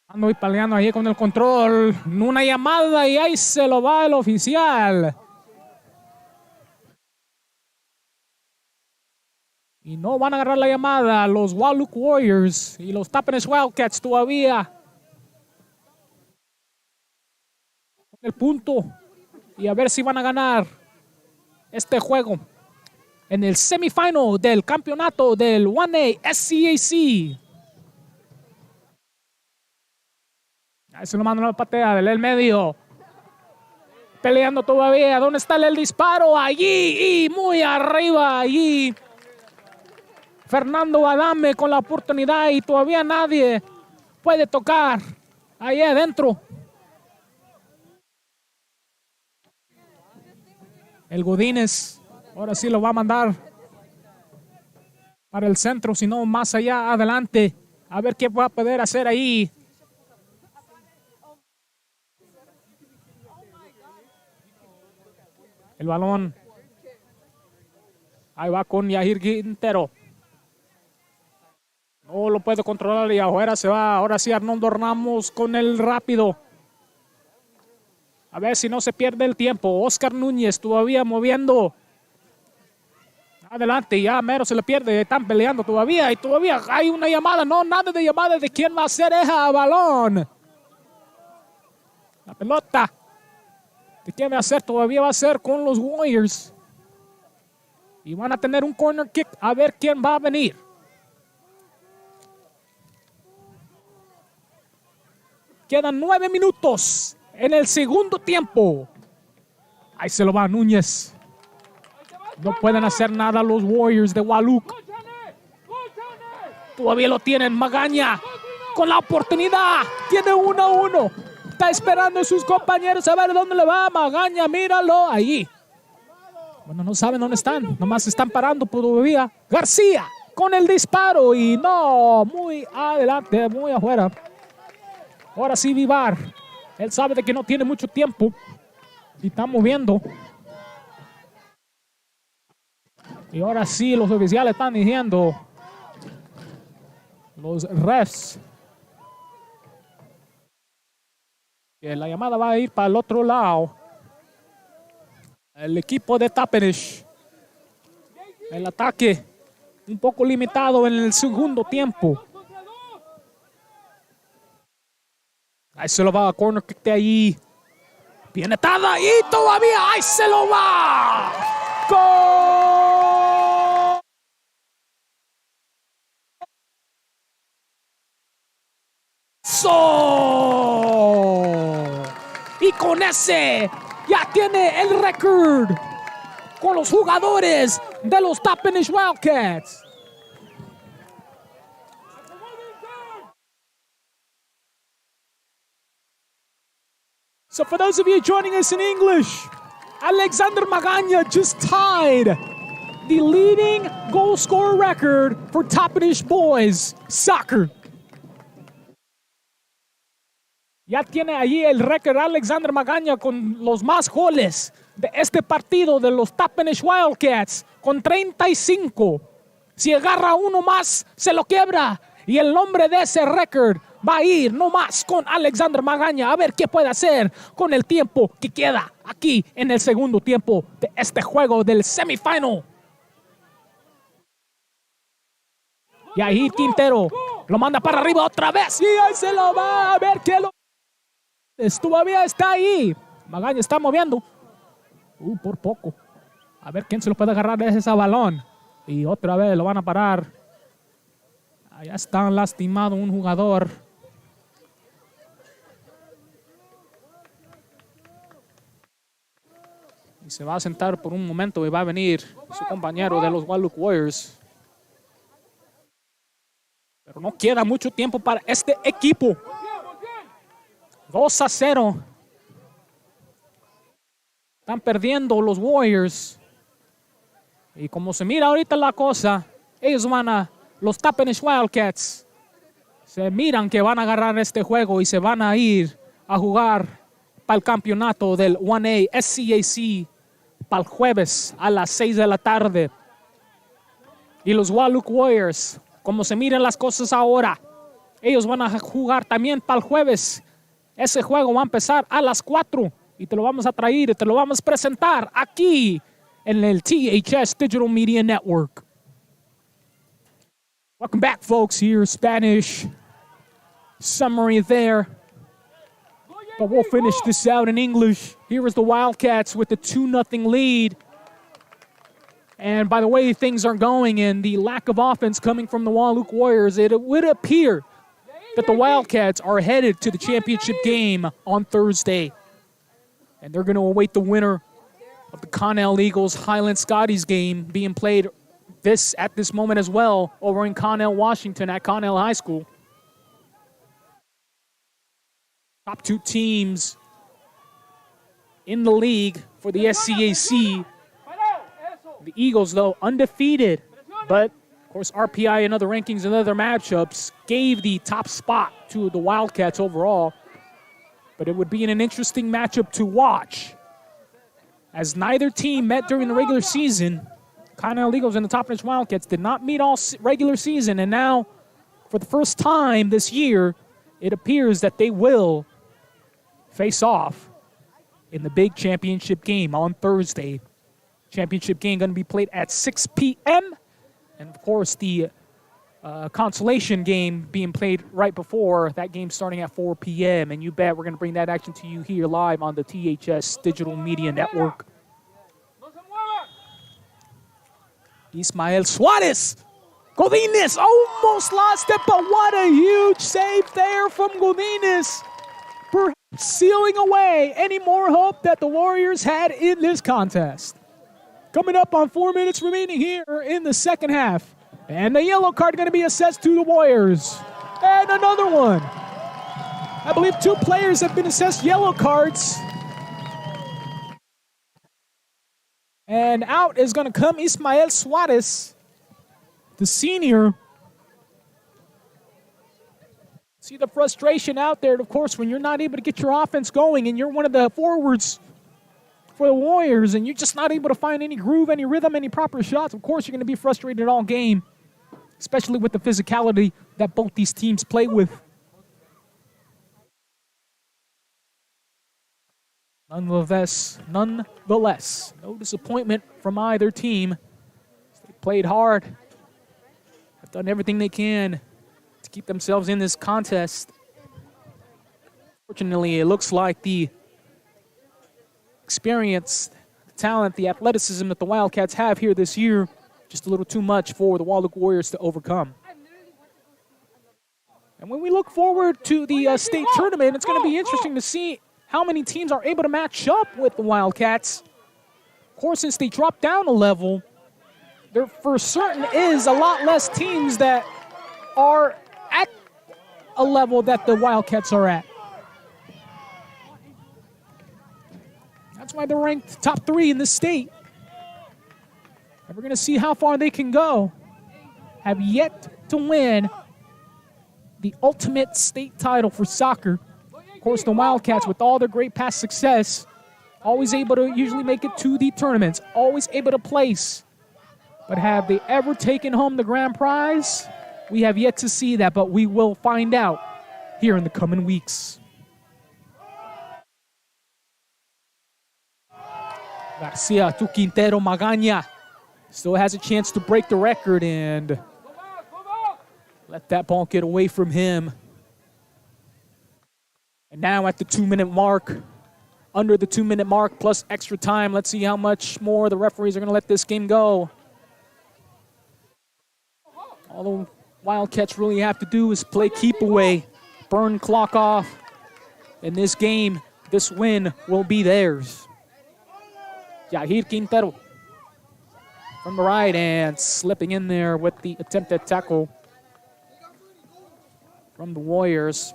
ando y peleando ahí con el control. Una llamada y ahí se lo va el oficial. Y no van a agarrar la llamada los Wahluke Warriors y los Toppenish Wildcats todavía. El punto y a ver si van a ganar este juego en el semifinal del campeonato del 1A SCAC. Ahí se lo mandan a la patea del medio. Peleando todavía. ¿Dónde está el disparo? Allí y muy arriba. Allí Fernando Adame con la oportunidad y todavía nadie puede tocar ahí adentro. El Godínez ahora sí lo va a mandar para el centro, si no más allá adelante. A ver qué va a poder hacer ahí. El balón. Ahí va con Yahir Quintero. No lo puede controlar y afuera se va. Ahora sí Arnoldo Ramos con el rápido. A ver si no se pierde el tiempo. Oscar Núñez todavía moviendo. Adelante, ya mero se le pierde. Están peleando todavía y todavía hay una llamada. No, nada de llamada de quién va a ser esa balón. La pelota. ¿De quién va a ser? Todavía va a ser con los Warriors. Y van a tener un corner kick. A ver quién va a venir. Quedan 9 minutos en el segundo tiempo. Ahí se lo va Núñez. No pueden hacer nada los Warriors de Wahluke. Todavía lo tienen Magaña con la oportunidad. Tiene 1-1. Está esperando a sus compañeros a ver dónde le va. Magaña, míralo. Ahí. Bueno, no saben dónde están. Nomás están parando todavía. García con el disparo. Y no, muy adelante, muy afuera. Ahora sí Vivar. Él sabe de que no tiene mucho tiempo. Y está moviendo. Y ahora sí los oficiales están diciendo. Los refs. Que la llamada va a ir para el otro lado. El equipo de Spanish. El ataque un poco limitado en el segundo tiempo. Ahí se lo va a corner kick de ahí. Viene Tada y todavía ahí se lo va. ¡Gol! Y con ese ya tiene el récord con los jugadores de los Spanish Wildcats. So for those of you joining us in English, Alexander Magaña just tied the leading goal scorer record for Spanish boys soccer. Ya tiene allí el récord Alexander Magaña con los más goles de este partido de los Spanish Wildcats con 35. Si agarra uno más, se lo quiebra. Y el nombre de ese récord va a ir no más con Alexander Magaña. A ver qué puede hacer con el tiempo que queda aquí en el segundo tiempo de este juego del semifinal. Y ahí Quintero lo manda para arriba otra vez. Y ahí se lo va a ver que lo... Todavía está ahí. Magaña está moviendo. Por poco. A ver quién se lo puede agarrar de ese balón. Y otra vez lo van a parar. Allá está lastimado un jugador. Y se va a sentar por un momento y va a venir su compañero de los Wahluke Warriors. Pero no queda mucho tiempo para este equipo. 2-0. Están perdiendo los Warriors. Y como se mira ahorita la cosa, ellos van a... Los Spanish Wildcats se miran que van a agarrar este juego y se van a ir a jugar para el campeonato del 1A SCAC para el jueves a las 6 de la tarde. Y los Wahluke Warriors, como se miran las cosas ahora, ellos van a jugar también para el jueves. Ese juego va a empezar a las 4 y te lo vamos a traer y te lo vamos a presentar aquí en el THS Digital Media Network. Welcome back, folks. Here's Spanish summary there. But we'll finish this out in English. Here is the Wildcats with the 2-0 lead. And by the way things are going and the lack of offense coming from the Wahluke Warriors, it would appear that the Wildcats are headed to the championship game on Thursday. And they're going to await the winner of the Connell Eagles Highland Scotties game being played at this moment as well over in Connell, Washington at Connell High School. Top two teams in the league for the SCAC The Eagles, though, undefeated. But, of course, RPI and other rankings and other matchups gave the top spot to the Wildcats overall. But it would be an interesting matchup to watch, as neither team met during the regular season. Continental Eagles and the Toppenish Wildcats did not meet all regular season, and now, for the first time this year, it appears that they will face off in the big championship game on Thursday. Championship game going to be played at 6 p.m., and of course the consolation game being played right before that game, starting at 4 p.m. And you bet we're going to bring that action to you here live on the THS Digital Media Network. Ismael Suarez. Godinez almost lost it, but what a huge save there from Godinez. Perhaps sealing away any more hope that the Warriors had in this contest. Coming up on 4 minutes remaining here in the second half. And the yellow card going to be assessed to the Warriors. And another one. I believe 2 players have been assessed yellow cards. And out is going to come Ismael Suarez, the senior. See the frustration out there, of course, when you're not able to get your offense going and you're one of the forwards for the Warriors and you're just not able to find any groove, any rhythm, any proper shots. Of course, you're going to be frustrated all game, especially with the physicality that both these teams play with. Nonetheless, no disappointment from either team. They played hard, have done everything they can to keep themselves in this contest. Fortunately, it looks like the experience, the talent, the athleticism that the Wildcats have here this year, just a little too much for the Wahluke Warriors to overcome. And when we look forward to the state tournament, it's going to be interesting to see how many teams are able to match up with the Wildcats. Of course, since they dropped down a level, there for certain is a lot less teams that are at a level that the Wildcats are at. That's why they're ranked top 3 in the state. And we're going to see how far they can go. Have yet to win the ultimate state title for soccer. Of course, the Wildcats, with all their great past success, always able to usually make it to the tournaments, always able to place. But have they ever taken home the grand prize? We have yet to see that, but we will find out here in the coming weeks. Garcia to Quintero. Magaña still has a chance to break the record and let that ball get away from him. And now at the 2-minute mark, under the 2-minute mark plus extra time, let's see how much more the referees are going to let this game go. All the Wildcats really have to do is play keep away, burn clock off. In this game, this win will be theirs. Yahir Quintero from the right and slipping in there with the attempted tackle from the Warriors.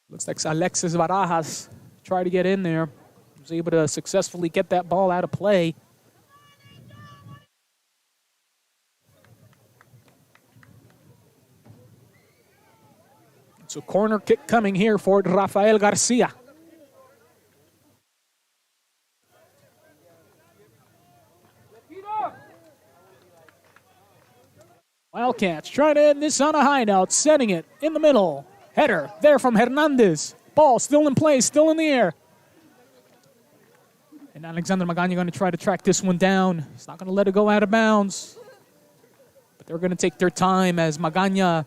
Looks like Alexis Barajas tried to get in there. Was able to successfully get that ball out of play. So corner kick coming here for Rafael Garcia. Wildcats trying to end this on a high note, setting it in the middle. Header there from Hernandez. Ball still in play, still in the air. And Alexander Magaña going to try to track this one down. He's not going to let it go out of bounds. But they're going to take their time as Magaña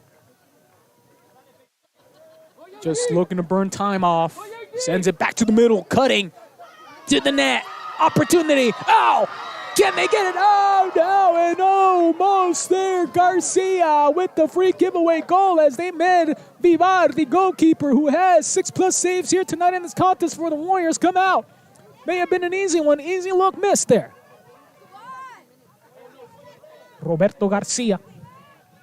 just looking to burn time off. Sends it back to the middle, cutting to the net. Opportunity. Oh! Can they get it? Oh, no, and almost there. Garcia with the free giveaway goal as they made Vivar, the goalkeeper, who has 6+ saves here tonight in this contest for the Warriors, come out. May have been an easy one. Easy look missed there. Roberto Garcia.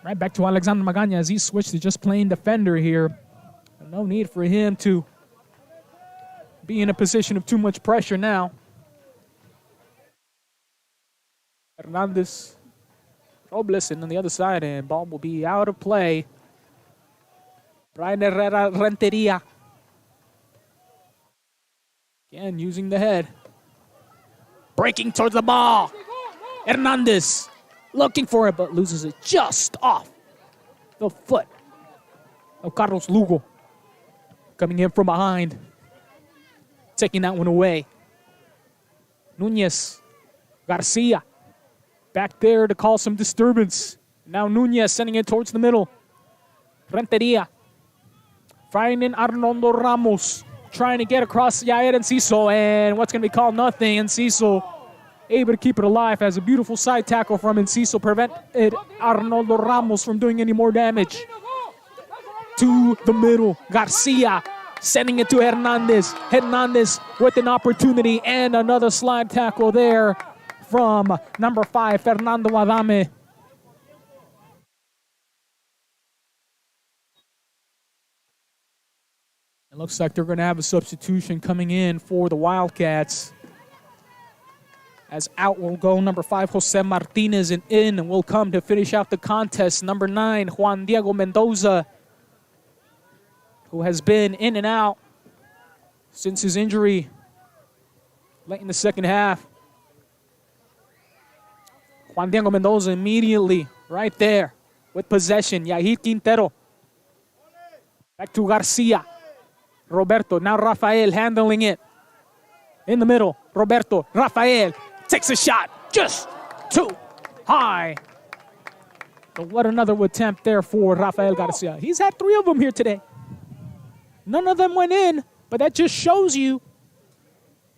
Right back to Alexander Magaña as he switched to just playing defender here. No need for him to be in a position of too much pressure now. Hernandez, Robles on the other side, and ball will be out of play. Brian Herrera Renteria. Again, using the head. Breaking towards the ball. Hernandez looking for it, but loses it just off the foot of Carlos Lugo. Coming in from behind. Taking that one away. Nunez. Garcia. Back there to cause some disturbance. Now Nunez sending it towards the middle. Renteria. Finding Arnoldo Ramos. Trying to get across Yair Enciso. And what's going to be called nothing. Enciso able to keep it alive. Has a beautiful side tackle from Enciso. Prevented Arnoldo Ramos from doing any more damage. To the middle. Garcia sending it to Hernandez. Hernandez with an opportunity and another slide tackle there from number 5, Fernando Adame. It looks like they're going to have a substitution coming in for the Wildcats. As out will go number 5, Jose Martinez, and in will come to finish out the contest, number 9, Juan Diego Mendoza, who has been in and out since his injury late in the second half. Juan Diego Mendoza immediately right there with possession. Yahir Quintero. Back to Garcia. Roberto, now Rafael handling it. In the middle, Roberto, Rafael takes a shot. Just too high. But what another attempt there for Rafael Garcia. He's had 3 of them here today. None of them went in, but that just shows you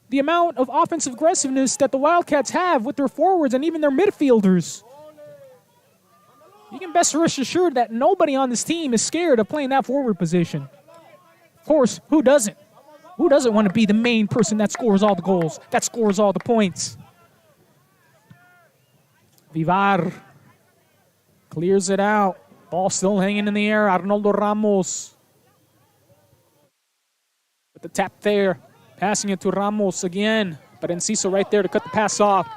the amount of offensive aggressiveness that the Wildcats have with their forwards and even their midfielders. You can best rest assured that nobody on this team is scared of playing that forward position. Of course, who doesn't? Who doesn't want to be the main person that scores all the goals, that scores all the points? Vivar clears it out. Ball still hanging in the air. Arnoldo Ramos. With the tap there. Passing it to Ramos again. But Enciso right there to cut the pass off.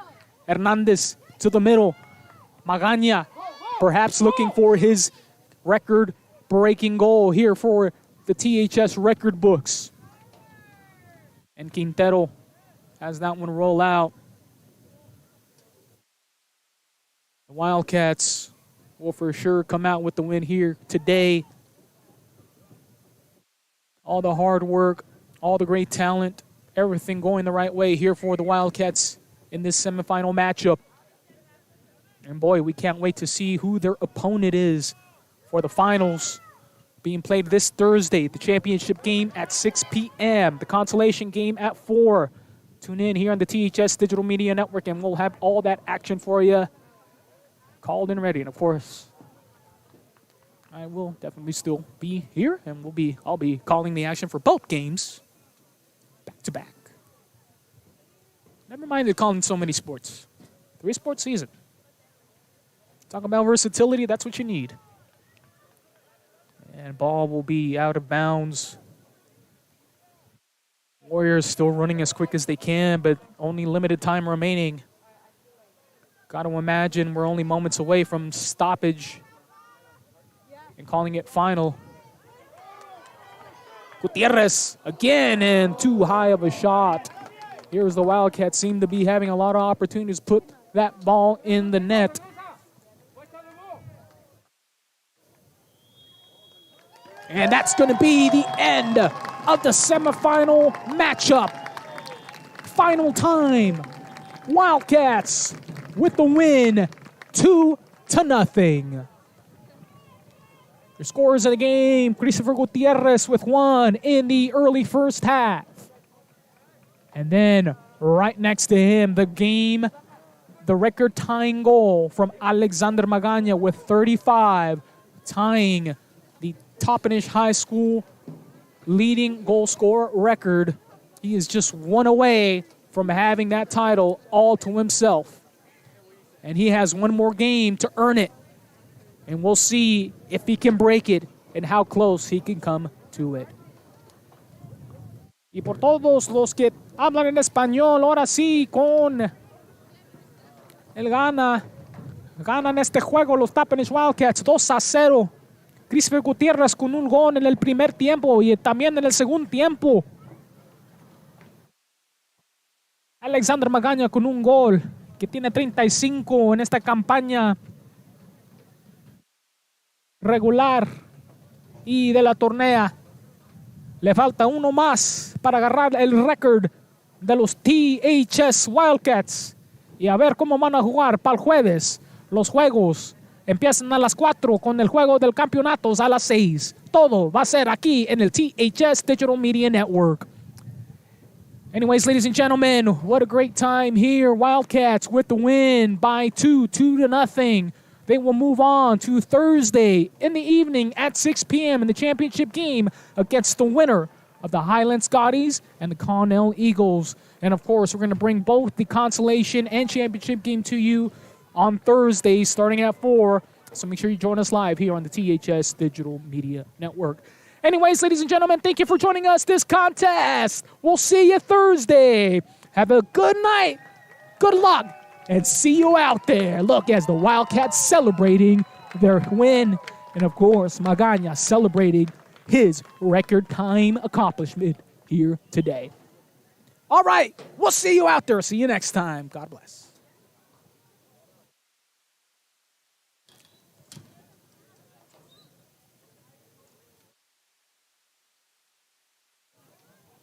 Hernandez to the middle. Magaña perhaps looking for his record-breaking goal here for the THS record books. And Quintero has that one roll out. The Wildcats will for sure come out with the win here today. All the hard work, all the great talent, everything going the right way here for the Wildcats in this semifinal matchup. And boy, we can't wait to see who their opponent is for the finals being played this Thursday. The championship game at 6 p.m. The consolation game at 4. Tune in here on the THS Digital Media Network and we'll have all that action for you called and ready. And of course, I will definitely still be here and I'll be calling the action for both games back to back. Never mind calling so many sports. 3-sport season. Talk about versatility, that's what you need. And ball will be out of bounds. Warriors still running as quick as they can, but only limited time remaining. Got to imagine we're only moments away from stoppage and calling it final. Gutierrez again, and too high of a shot. Here's the Wildcats seem to be having a lot of opportunities to put that ball in the net. And that's going to be the end of the semifinal matchup. Final time. Wildcats with the win, 2-0. Your scorers of the game, Christopher Gutierrez with 1 in the early first half. And then right next to him, the record-tying goal from Alexander Magaña with 35, tying the Toppenish High School leading goal scorer record. He is just 1 away from having that title all to himself. And he has 1 more game to earn it. And we'll see if he can break it and how close he can come to it. Y por todos los que hablan en español, ahora sí, con el ganan este juego los Spanish Wildcats 2-0. Christopher Gutiérrez con un gol en el primer tiempo y también en el segundo tiempo. Alexander Magaña con un gol que tiene 35 en esta campaña regular y de la tornea. Le falta uno más para agarrar el récord de los THS Wildcats. Y a ver cómo van a jugar para el jueves. Los juegos empiezan a las 4 con el juego del campeonato a las 6. Todo va a ser aquí en el THS Digital Media Network. Anyways, ladies and gentlemen, what a great time here. Wildcats with the win by 2-0. They will move on to Thursday in the evening at 6 p.m. in the championship game against the winner of the Highland Scotties and the Connell Eagles. And of course, we're going to bring both the consolation and championship game to you on Thursday starting at 4. So make sure you join us live here on the THS Digital Media Network. Anyways, ladies and gentlemen, thank you for joining us this contest. We'll see you Thursday. Have a good night. Good luck. And see you out there. Look, as the Wildcats celebrating their win. And of course, Magaña celebrating his record time accomplishment here today. All right, we'll see you out there. See you next time. God bless.